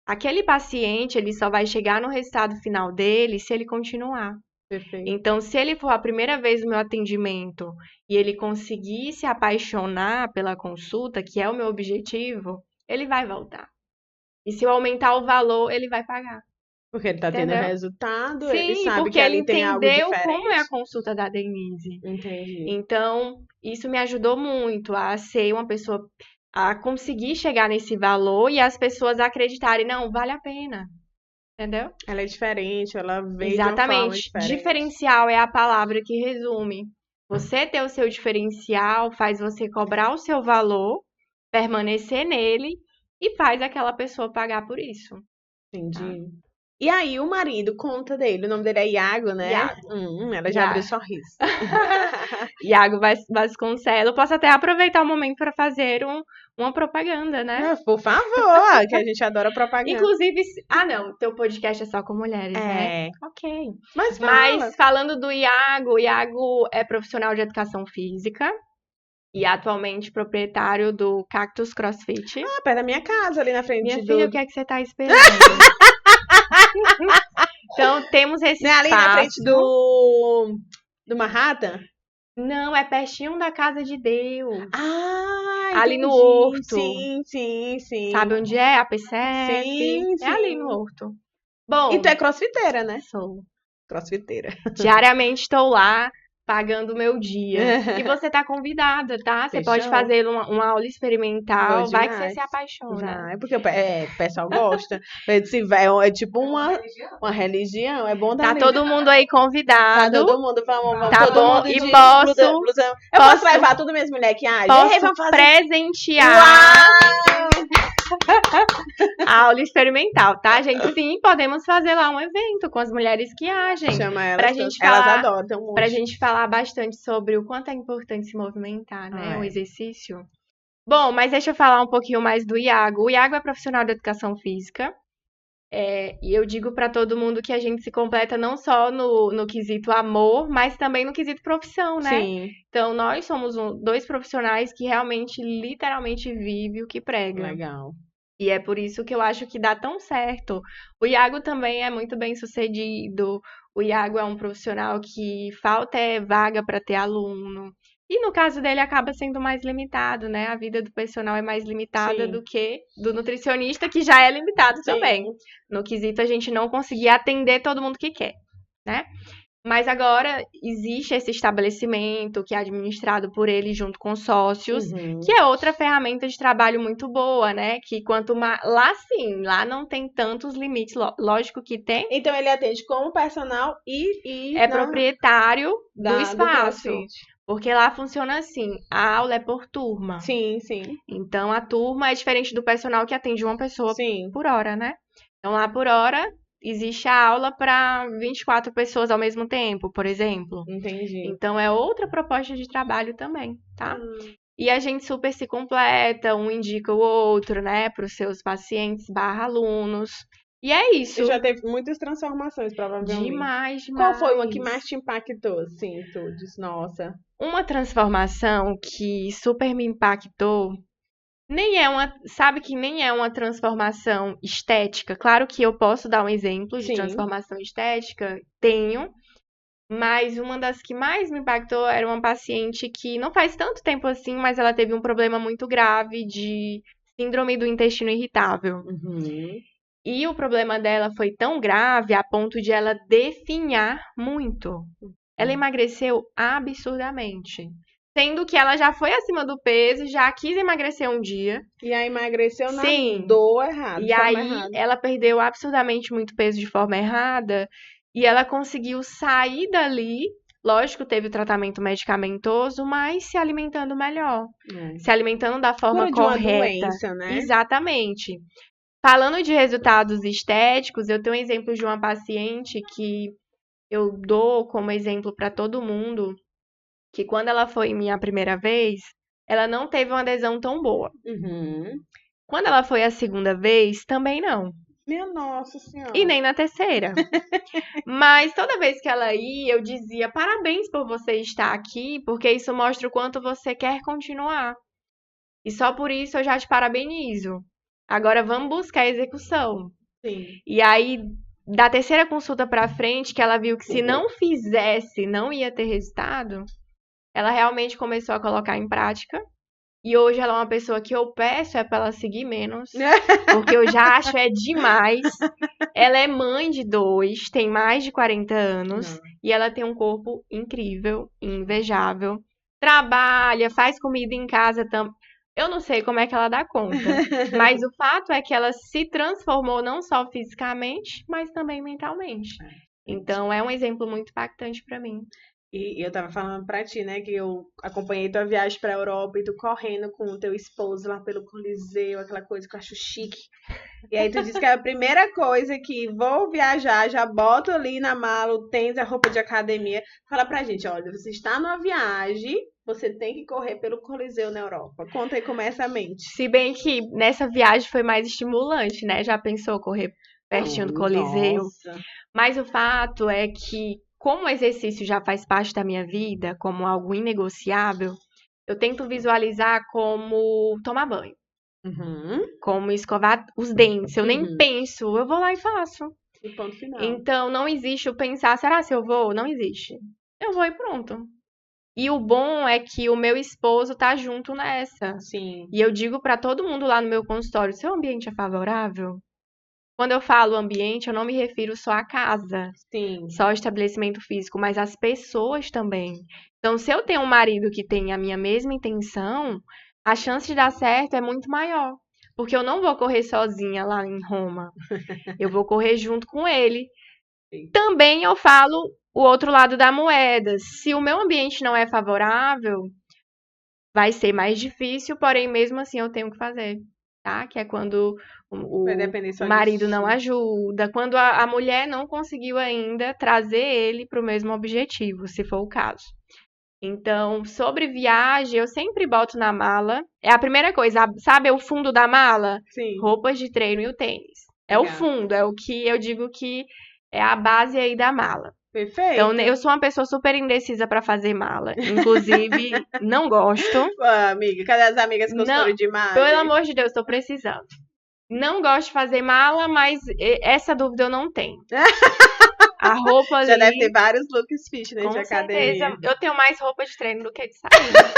Aquele paciente, ele só vai chegar no resultado final dele se ele continuar. Perfeito. Então, se ele for a primeira vez no meu atendimento e ele conseguir se apaixonar pela consulta, que é o meu objetivo, ele vai voltar. E se eu aumentar o valor, ele vai pagar. Porque ele tá tendo Entendeu? resultado, Sim, ele sabe porque que ele ali tem algo entendeu diferente. como é a consulta da Denise. Entendi. Então, isso me ajudou muito a ser uma pessoa, a conseguir chegar nesse valor e as pessoas acreditarem, não, vale a pena. Entendeu? Ela é diferente, ela veio de uma forma Exatamente. diferente. Diferencial é a palavra que resume. Você ter o seu diferencial faz você cobrar o seu valor, permanecer nele e faz aquela pessoa pagar por isso. Entendi. E aí, o marido, conta dele. O nome dele é Iago, né? Iago. Ela já Iago. abriu sorriso. Iago Vasconcelos. Eu posso até aproveitar o momento para fazer uma propaganda, né? Por favor, que a gente adora propaganda. Inclusive, não, teu podcast é só com mulheres, né? É. Ok. Mas Falando do Iago, o Iago é profissional de educação física e atualmente proprietário do Cactus CrossFit. perto da minha casa, ali na frente Minha do... filha, o que é que você tá esperando? Então, temos esse Não é ali espaço. na frente do Manhattan? Não, é pertinho da Casa de Deus. Ali no Horto. Sim. Sabe onde é? A P7? Sim. É ali no Horto. Bom, E tu é crossfiteira, né? sou. Crossfiteira. Diariamente estou lá pagando o meu dia. E você tá convidada, tá? Você pode Fechou. fazer uma aula experimental. Vou Vai que demais. você se apaixona. Vai, porque o pessoal gosta. É tipo uma religião. É bom dar Tá todo mundo aí Tá convidado. todo mundo, vamos. Tá todo bom, mundo e de posso- blusão. Eu posso levar tudo minhas mulheres que agem? Posso Vamos fazer. presentear Uau! a aula experimental, tá, gente? Sim, podemos fazer lá um evento com as mulheres que agem. Chama elas. Pra gente Elas falar- adoram. Tem um monte. Pra gente falar bastante sobre o quanto é importante se movimentar, né? Ah, é. O exercício. Bom, mas deixa eu falar um pouquinho mais do Iago. O Iago é profissional de educação física. E eu digo pra todo mundo que a gente se completa não só no quesito amor, mas também no quesito profissão, né? Sim, Então, nós somos dois profissionais que realmente, literalmente vivem o que pregam. legal. E é por isso que eu acho que dá tão certo. O Iago também é muito bem sucedido. O Iago é um profissional que falta vaga para ter aluno. E no caso dele acaba sendo mais limitado, né? A vida do personal é mais limitada Sim. do que do nutricionista, que já é limitado Sim. também. No quesito a gente não conseguir atender todo mundo que quer, né? Mas agora existe esse estabelecimento que é administrado por ele junto com sócios, Uhum. que é outra ferramenta de trabalho muito boa, né? Que quanto mais... Lá não tem tantos limites, lógico que tem. Então ele atende como personal e É proprietário do do espaço. CrossFit. Porque lá funciona assim, a aula é por turma. Sim. Então a turma é diferente do personal que atende uma pessoa Sim. por hora, né? Então lá por hora existe a aula para 24 pessoas ao mesmo tempo, por exemplo. Entendi. Então é outra proposta de trabalho também, tá? E a gente super se completa, um indica o outro, né, para os seus pacientes / alunos. E é isso. Você já teve muitas transformações, provavelmente. Demais. Qual foi uma que mais te impactou, assim, tu disse, nossa? Uma transformação que super me impactou, sabe que nem é uma transformação estética. Claro que eu posso dar um exemplo de Sim. transformação estética, tenho, mas uma das que mais me impactou era uma paciente que não faz tanto tempo assim, mas ela teve um problema muito grave de síndrome do intestino irritável. Uhum. E o problema dela foi tão grave a ponto de ela definhar muito. Ela emagreceu absurdamente. Sendo que ela já foi acima do peso, já quis emagrecer um dia. E aí emagreceu na Sim. dor errada. E aí ela perdeu absurdamente muito peso de forma errada. E ela conseguiu sair dali. Lógico, teve o tratamento medicamentoso, mas se alimentando melhor. Se alimentando da forma correta. De uma doença, né? Exatamente. Falando de resultados estéticos, eu tenho um exemplo de uma paciente que eu dou como exemplo para todo mundo, que quando ela foi minha primeira vez, ela não teve uma adesão tão boa. Uhum. Quando ela foi a segunda vez, também não. Minha nossa senhora. E nem na terceira. Mas toda vez que ela ia, eu dizia, parabéns por você estar aqui, porque isso mostra o quanto você quer continuar. E só por isso eu já te parabenizo. Agora vamos buscar a execução. Sim. E aí, da terceira consulta pra frente, que ela viu que se não fizesse, não ia ter resultado, ela realmente começou a colocar em prática. E hoje ela é uma pessoa que eu peço pra ela seguir menos, porque eu já acho demais. Ela é mãe de 2, tem mais de 40 anos, e ela tem um corpo incrível, invejável. Trabalha, faz comida em casa também. Eu não sei como é que ela dá conta, mas o fato é que ela se transformou não só fisicamente, mas também mentalmente. Então é um exemplo muito impactante pra mim. E eu tava falando pra ti, né, que eu acompanhei tua viagem pra Europa e tu correndo com o teu esposo lá pelo Coliseu, aquela coisa que eu acho chique. E aí tu disse que é a primeira coisa que vou viajar, já boto ali na mala o tênis, a roupa de academia. Fala pra gente, olha, você está numa viagem, você tem que correr pelo Coliseu na Europa. Conta aí como é essa mente. Se bem que nessa viagem foi mais estimulante, né? Já pensou correr pertinho do Coliseu? Nossa. Mas o fato é que, como o exercício já faz parte da minha vida, como algo inegociável, eu tento visualizar como tomar banho, como escovar os dentes. Eu nem penso, eu vou lá e faço. E ponto final. Então, não existe o pensar, será se eu vou? Não existe. Eu vou e pronto. E o bom é que o meu esposo tá junto nessa. Sim. E eu digo pra todo mundo lá no meu consultório, seu ambiente é favorável? Quando eu falo ambiente, eu não me refiro só à casa, Sim. só ao estabelecimento físico, mas às pessoas também. Então, se eu tenho um marido que tem a minha mesma intenção, a chance de dar certo é muito maior. Porque eu não vou correr sozinha lá em Roma. Eu vou correr junto com ele. Sim. Também eu falo o outro lado da moeda. Se o meu ambiente não é favorável, vai ser mais difícil, porém, mesmo assim, eu tenho que fazer. Tá? Que é quando o marido não ajuda, quando a mulher não conseguiu ainda trazer ele para o mesmo objetivo, se for o caso. Então, sobre viagem, eu sempre boto na mala. É a primeira coisa, sabe o fundo da mala? Sim. Roupas de treino e o tênis. É o fundo, é o que eu digo que é a base aí da mala. Perfeito. Então, eu sou uma pessoa super indecisa pra fazer mala. Inclusive, não gosto. Amiga, cadê as amigas consultoras de mala? Pelo amor de Deus, tô precisando. Não gosto de fazer mala, mas essa dúvida eu não tenho. A roupa ali... Já deve ter vários looks fitness de academia. Com certeza. Eu tenho mais roupa de treino do que de saída.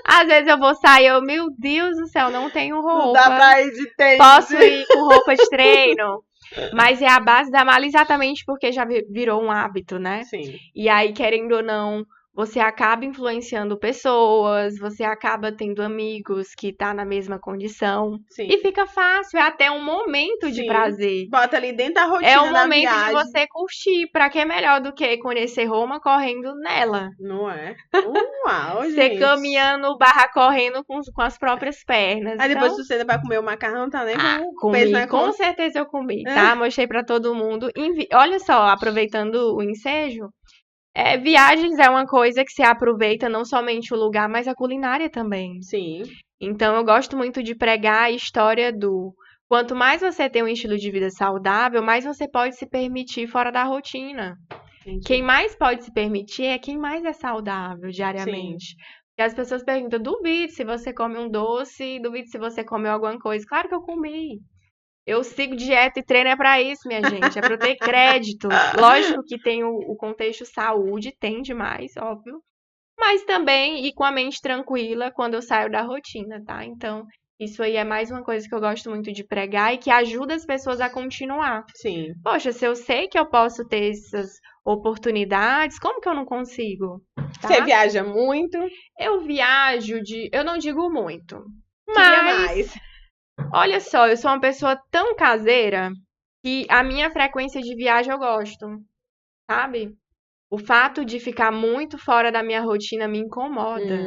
Às vezes eu vou sair, meu Deus do céu, não tenho roupa. Não dá pra ir de tênis. Posso ir com roupa de treino. Mas é a base da mala exatamente porque já virou um hábito, né? Sim. E aí, querendo ou não, você acaba influenciando pessoas, você acaba tendo amigos que tá na mesma condição. Sim. E fica fácil, é até um momento de prazer. Bota ali dentro da rotina É um da momento viagem. de você curtir. Pra que é melhor do que conhecer Roma correndo nela? Não é? Uau, gente. Você caminhando / correndo com as próprias pernas. Aí depois você ainda vai comer o macarrão, tá nem comi, com certeza eu comi, tá? Mostrei pra todo mundo. Olha só, aproveitando o ensejo, Viagens é uma coisa que se aproveita não somente o lugar, mas a culinária também. Sim. Então, eu gosto muito de pregar a história do quanto mais você tem um estilo de vida saudável, mais você pode se permitir fora da rotina. Entendi. Quem mais pode se permitir é quem mais é saudável diariamente. Porque as pessoas perguntam, duvido se você come um doce, duvido se você comeu alguma coisa. Claro que eu comi. Eu sigo dieta e treino é pra isso, minha gente. É pra eu ter crédito. Lógico que tem o contexto saúde, tem demais, óbvio. Mas também ir com a mente tranquila quando eu saio da rotina, tá? Então, isso aí é mais uma coisa que eu gosto muito de pregar e que ajuda as pessoas a continuar. Sim. Poxa, se eu sei que eu posso ter essas oportunidades, como que eu não consigo? Tá? Você viaja muito? Eu viajo eu não digo muito. Queria Mas, mais. olha só, eu sou uma pessoa tão caseira que a minha frequência de viagem eu gosto, sabe? O fato de ficar muito fora da minha rotina me incomoda.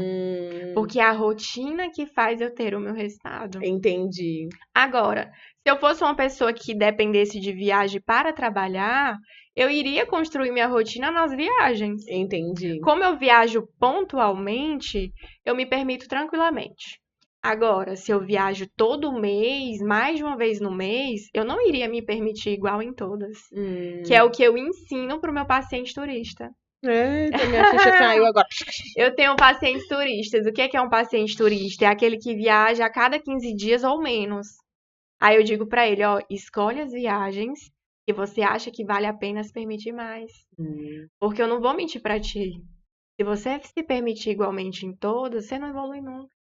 Porque é a rotina que faz eu ter o meu resultado. Entendi. Agora, se eu fosse uma pessoa que dependesse de viagem para trabalhar, eu iria construir minha rotina nas viagens. Entendi. Como eu viajo pontualmente, eu me permito tranquilamente. Agora, se eu viajo todo mês, mais de uma vez no mês, eu não iria me permitir igual em todas. Que é o que eu ensino para o meu paciente turista. Eita, minha ficha caiu agora. Eu tenho pacientes turistas. O que é um paciente turista? É aquele que viaja a cada 15 dias ou menos. Aí eu digo pra ele, ó, escolhe as viagens que você acha que vale a pena se permitir mais. Porque eu não vou mentir pra ti. Se você se permitir igualmente em todas, você não evolui nunca.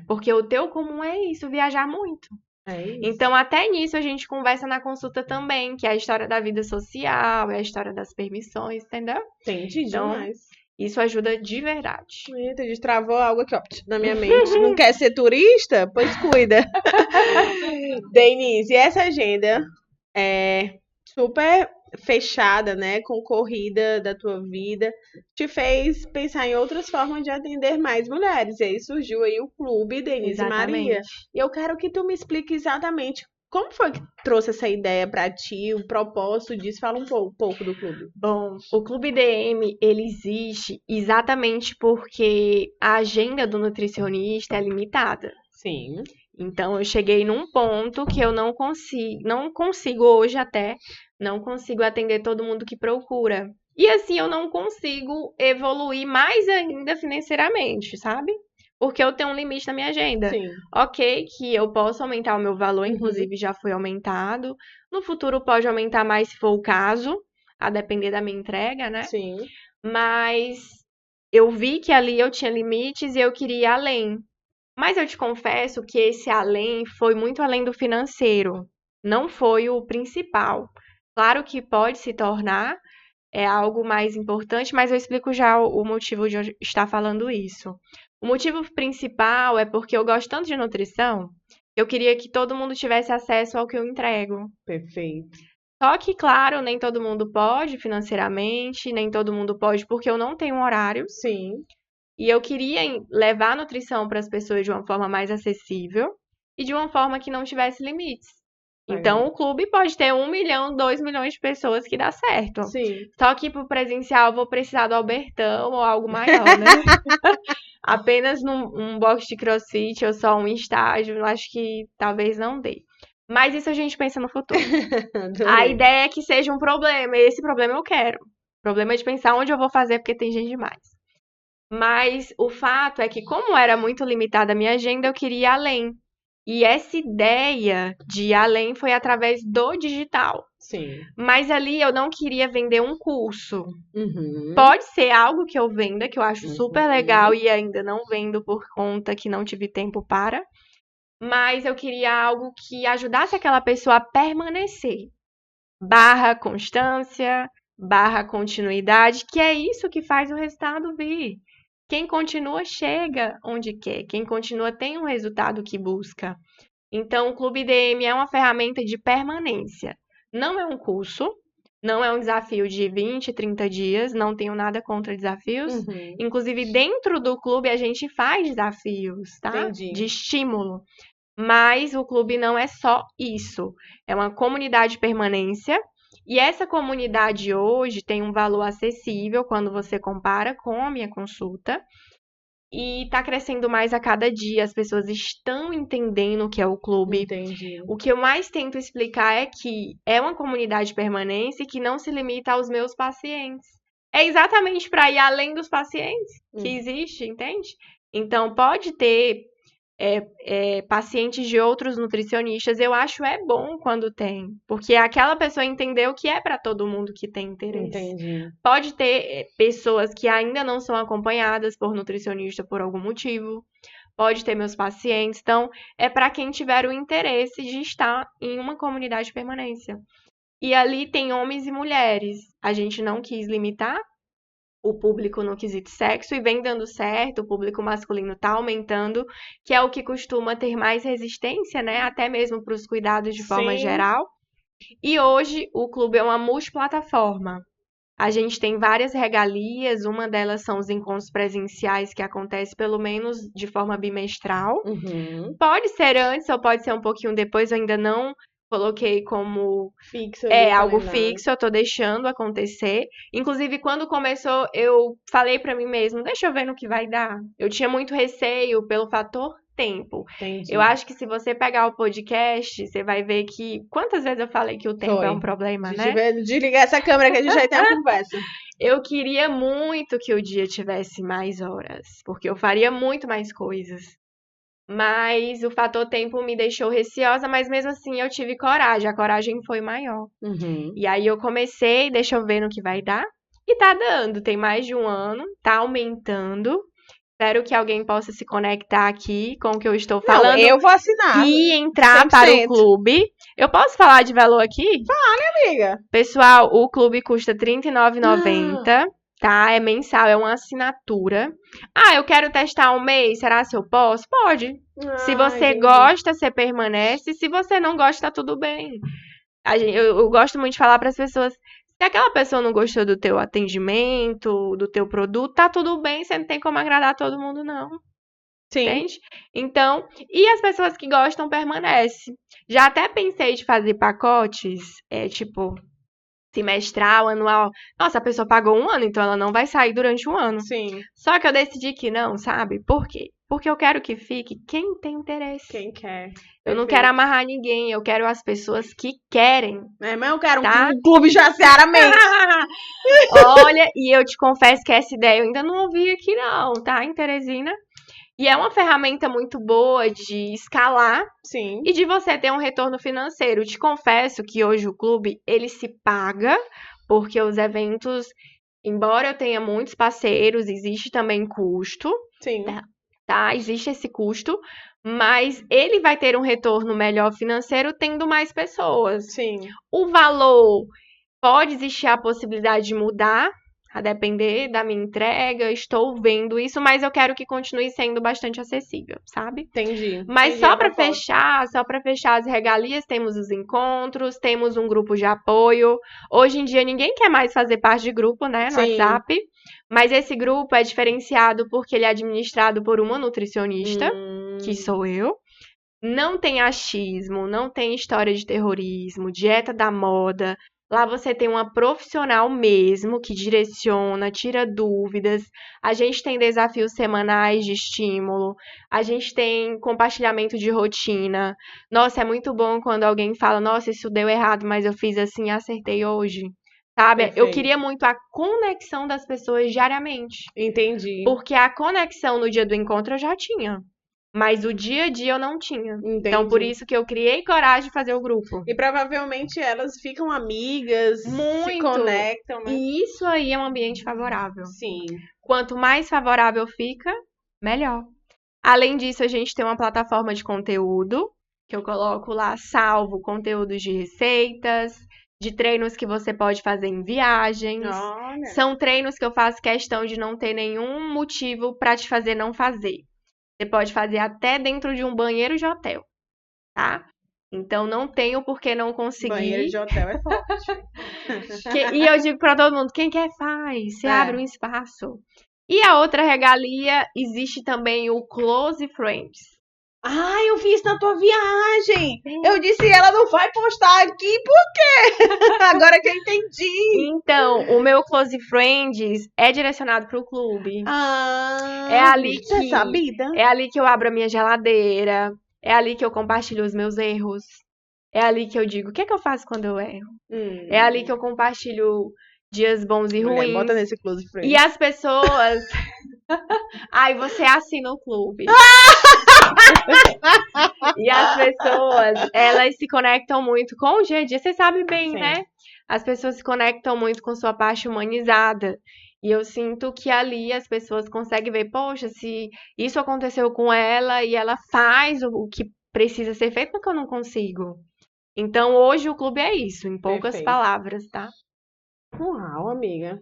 Porque o teu comum é isso, viajar muito. É isso. Então, até nisso a gente conversa na consulta também, que é a história da vida social, é a história das permissões, entendeu? Entendi demais. Isso ajuda de verdade. Eita, destravou algo aqui, ó, na minha mente. Não quer ser turista? Pois cuida. Denise, e essa agenda é super fechada, né, concorrida da tua vida, te fez pensar em outras formas de atender mais mulheres. E aí surgiu aí o Clube Denise Maria. E eu quero que tu me explique exatamente como foi que trouxe essa ideia para ti, o propósito disso. Fala um pouco do clube. Bom, o Clube DM, ele existe exatamente porque a agenda do nutricionista é limitada. Sim. Então, eu cheguei num ponto que eu não consigo hoje até, não consigo atender todo mundo que procura. E assim, eu não consigo evoluir mais ainda financeiramente, sabe? Porque eu tenho um limite na minha agenda. Sim. Ok, que eu posso aumentar o meu valor, inclusive já foi aumentado. No futuro pode aumentar mais se for o caso, a depender da minha entrega, né? Sim. Mas eu vi que ali eu tinha limites e eu queria ir além. Mas eu te confesso que esse além foi muito além do financeiro. Não foi o principal. Claro que pode se tornar algo mais importante, mas eu explico já o motivo de eu estar falando isso. O motivo principal é porque eu gosto tanto de nutrição, eu queria que todo mundo tivesse acesso ao que eu entrego. Perfeito. Só que, claro, nem todo mundo pode financeiramente, nem todo mundo pode porque eu não tenho um horário. Sim. E eu queria levar a nutrição para as pessoas de uma forma mais acessível e de uma forma que não tivesse limites. Então, o clube pode ter 1 milhão, 2 milhões de pessoas que dá certo. Sim. Só que pro presencial eu vou precisar do Albertão ou algo maior, né? Apenas num box de crossfit ou só um estágio, eu acho que talvez não dê. Mas isso a gente pensa no futuro. A ideia é que seja um problema, e esse problema eu quero. O problema é de pensar onde eu vou fazer, porque tem gente demais. Mas o fato é que, como era muito limitada a minha agenda, eu queria ir além. E essa ideia de ir além foi através do digital. Sim. Mas ali eu não queria vender um curso. Pode ser algo que eu venda, que eu acho super legal e ainda não vendo por conta que não tive tempo para. Mas eu queria algo que ajudasse aquela pessoa a permanecer. Barra constância, barra continuidade, que é isso que faz o resultado vir. Quem continua chega onde quer. Quem continua tem um resultado que busca. Então, o Clube DM é uma ferramenta de permanência. Não é um curso, não é um desafio de 20, 30 dias, não tenho nada contra desafios. Inclusive, dentro do clube, a gente faz desafios, tá? Entendi. De estímulo. Mas o clube não é só isso. É uma comunidade de permanência E essa comunidade hoje tem um valor acessível quando você compara com a minha consulta. E tá crescendo mais a cada dia, as pessoas estão entendendo o que é o clube. Entendi. O que eu mais tento explicar é que é uma comunidade permanente que não se limita aos meus pacientes. É exatamente para ir além dos pacientes que existe, entende? Então, pode ter pacientes de outros nutricionistas. Eu acho bom quando tem, porque aquela pessoa entendeu que é para todo mundo que tem interesse. Entendi. Pode ter pessoas que ainda não são acompanhadas por nutricionista por algum motivo. Pode ter meus pacientes. Então, é para quem tiver o interesse de estar em uma comunidade de permanência. E ali tem homens e mulheres. A gente não quis limitar o público no quesito sexo e vem dando certo, o público masculino está aumentando, que é o que costuma ter mais resistência, né? Até mesmo para os cuidados de forma geral. E hoje o clube é uma multiplataforma. A gente tem várias regalias, uma delas são os encontros presenciais que acontecem pelo menos de forma bimestral. Pode ser antes ou pode ser um pouquinho depois, eu ainda não coloquei como fixo, algo fixo, eu tô deixando acontecer. Inclusive, quando começou, eu falei pra mim mesmo, deixa eu ver no que vai dar. Eu tinha muito receio pelo fator tempo. Entendi. Eu acho que se você pegar o podcast, você vai ver que... Quantas vezes eu falei que o tempo é um problema, né? Desligar essa câmera que a gente já tem uma conversa. Eu queria muito que o dia tivesse mais horas, porque eu faria muito mais coisas. Mas o fator tempo me deixou receosa, mas mesmo assim eu tive coragem. A coragem foi maior. E aí eu comecei, deixa eu ver no que vai dar. E tá dando, tem mais de um ano, tá aumentando. Espero que alguém possa se conectar aqui com o que eu estou falando. Não, eu vou assinar. E entrar 100%. para o clube. Eu posso falar de valor aqui? Fale, amiga. Pessoal, o clube custa R$ 39,90. Tá? É mensal, é uma assinatura. Ah, eu quero testar um mês, será que eu posso? Pode. Se você gosta, você permanece. Se você não gosta, tá tudo bem. Eu gosto muito de falar para as pessoas, se aquela pessoa não gostou do teu atendimento, do teu produto, tá tudo bem, você não tem como agradar todo mundo, não. Sim. Entende? Então, e as pessoas que gostam, permanecem. Já até pensei de fazer pacotes, tipo... semestral, anual. Nossa, a pessoa pagou um ano, então ela não vai sair durante um ano. Sim. Só que eu decidi que não, sabe? Por quê? Porque eu quero que fique quem tem interesse. Quem quer. Eu não quero amarrar ninguém, eu quero as pessoas que querem. Mas eu quero um clube Jaciara Mendes. Olha, e eu te confesso que essa ideia eu ainda não ouvi aqui não, tá, em Teresina? E é uma ferramenta muito boa de escalar. Sim. E de você ter um retorno financeiro. Te confesso que hoje o clube, ele se paga, porque os eventos, embora eu tenha muitos parceiros, existe também custo. Sim. Tá? Existe esse custo, mas ele vai ter um retorno melhor financeiro tendo mais pessoas. Sim. O valor, pode existir a possibilidade de mudar, a depender da minha entrega, estou vendo isso, mas eu quero que continue sendo bastante acessível, sabe? Entendi. Mas só para fechar as regalias, temos os encontros, temos um grupo de apoio. Hoje em dia ninguém quer mais fazer parte de grupo, né, no WhatsApp, mas esse grupo é diferenciado porque ele é administrado por uma nutricionista, que sou eu. Não tem achismo, não tem história de terrorismo, dieta da moda. Lá você tem uma profissional mesmo que direciona, tira dúvidas. A gente tem desafios semanais de estímulo. A gente tem compartilhamento de rotina. Nossa, é muito bom quando alguém fala, nossa, isso deu errado, mas eu fiz assim e acertei hoje. Sabe? Perfeito. Eu queria muito a conexão das pessoas diariamente. Entendi. Porque a conexão no dia do encontro eu já tinha. Mas o dia a dia eu não tinha. Entendi. Então, por isso que eu criei coragem de fazer o grupo. E provavelmente elas ficam amigas, se conectam, né? E isso aí é um ambiente favorável. Sim. Quanto mais favorável fica, melhor. Além disso, a gente tem uma plataforma de conteúdo, que eu coloco lá, salvo conteúdos de receitas, de treinos que você pode fazer em viagens. Olha. São treinos que eu faço questão de não ter nenhum motivo para te fazer não fazer. Você pode fazer até dentro de um banheiro de hotel, tá? Então, não tenho por que não conseguir. Banheiro de hotel é forte. E eu digo pra todo mundo, quem quer faz, você abre um espaço. E a outra regalia, existe também o Close Friends. Ah, eu vi isso na tua viagem. Eu disse, ela não vai postar aqui, por quê? agora que eu entendi. Então, o meu Close Friends é direcionado pro clube. É ali Você é que sabida. é ali que eu abro a minha geladeira, é ali que eu compartilho os meus erros. É ali que eu digo, o que é que eu faço quando eu erro? É ali que eu compartilho dias bons e Mulher, ruins. bota nesse close friends. E as pessoas. Ai, você assina o clube. E as pessoas, elas se conectam muito com o dia a dia. Você sabe bem, Sim. né? As pessoas se conectam muito com sua parte humanizada. E eu sinto que ali as pessoas conseguem ver, poxa, se isso aconteceu com ela e ela faz o que precisa ser feito, porque eu não consigo. Então, hoje o clube é isso, em poucas Perfeito. palavras, tá? Uau, amiga.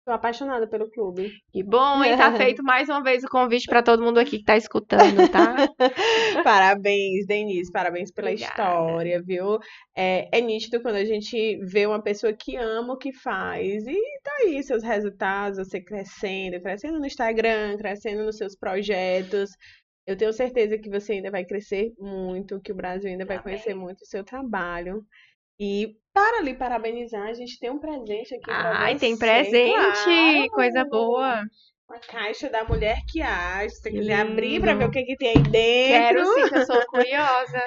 Tô apaixonada pelo clube. Que bom, e tá feito mais uma vez o convite pra todo mundo aqui que tá escutando, tá? Parabéns, Denise. Parabéns pela Obrigada. história, viu? É nítido quando a gente vê uma pessoa que ama o que faz. E tá aí seus resultados, você crescendo no Instagram, crescendo nos seus projetos. Eu tenho certeza que você ainda vai crescer muito, que o Brasil ainda vai conhecer muito o seu trabalho. E para lhe parabenizar, a gente tem um presente aqui para Ai, você. tem presente, Claro! coisa boa. Uma caixa da Mulher que Age. Se você Que quiser abrir para lindo. ver o que tem aí dentro. Quero sim, que eu sou curiosa.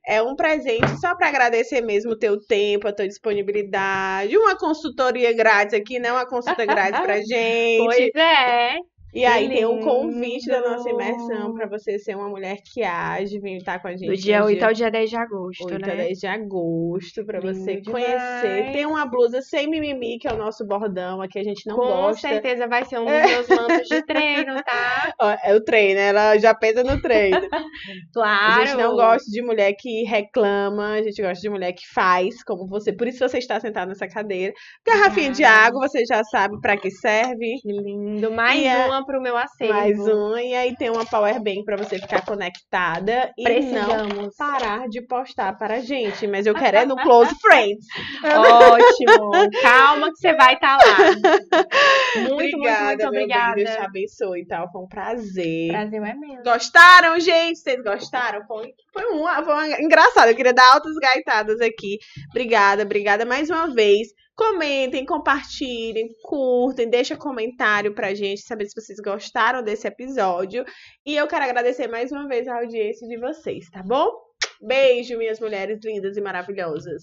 É um presente só para agradecer mesmo o teu tempo, a tua disponibilidade. Uma consultoria grátis aqui, né? Uma consulta grátis pra gente. Pois é. E aí Que tem um convite da lindo. nossa imersão para você ser uma mulher que age, vir estar com a gente Do dia no 8 ao dia 10 de agosto, 8 a né? 10 de agosto, para você Lindo conhecer. demais. Tem uma blusa sem mimimi, que é o nosso bordão, aqui a gente não Com gosta. certeza vai ser um dos meus mantos de treino, tá? Ó, é o treino, ela já pensa no treino. Claro. A gente não gosta de mulher que reclama, a gente gosta de mulher que faz, como você. Por isso você está sentado nessa cadeira. Garrafinha de Obrigada. água, você já sabe para que serve. Que lindo. Mais E é- uma pro meu acervo. Mais uma. E aí tem uma power bank para você ficar conectada e não Precisamos. parar de postar para a gente. Mas eu quero é no Close Friends. Ótimo. Calma que você vai estar lá. Muito, Obrigada, muito meu bem. obrigada. Deus te abençoe e tal. Foi um prazer. Prazer é meu. Gostaram, gente? Vocês gostaram? Foi uma engraçado. Eu queria dar altas gaitadas aqui. Obrigada mais uma vez. Comentem, compartilhem, curtem, deixa comentário pra gente saber se vocês gostaram desse episódio. E eu quero agradecer mais uma vez a audiência de vocês, tá bom? Beijo, minhas mulheres lindas e maravilhosas.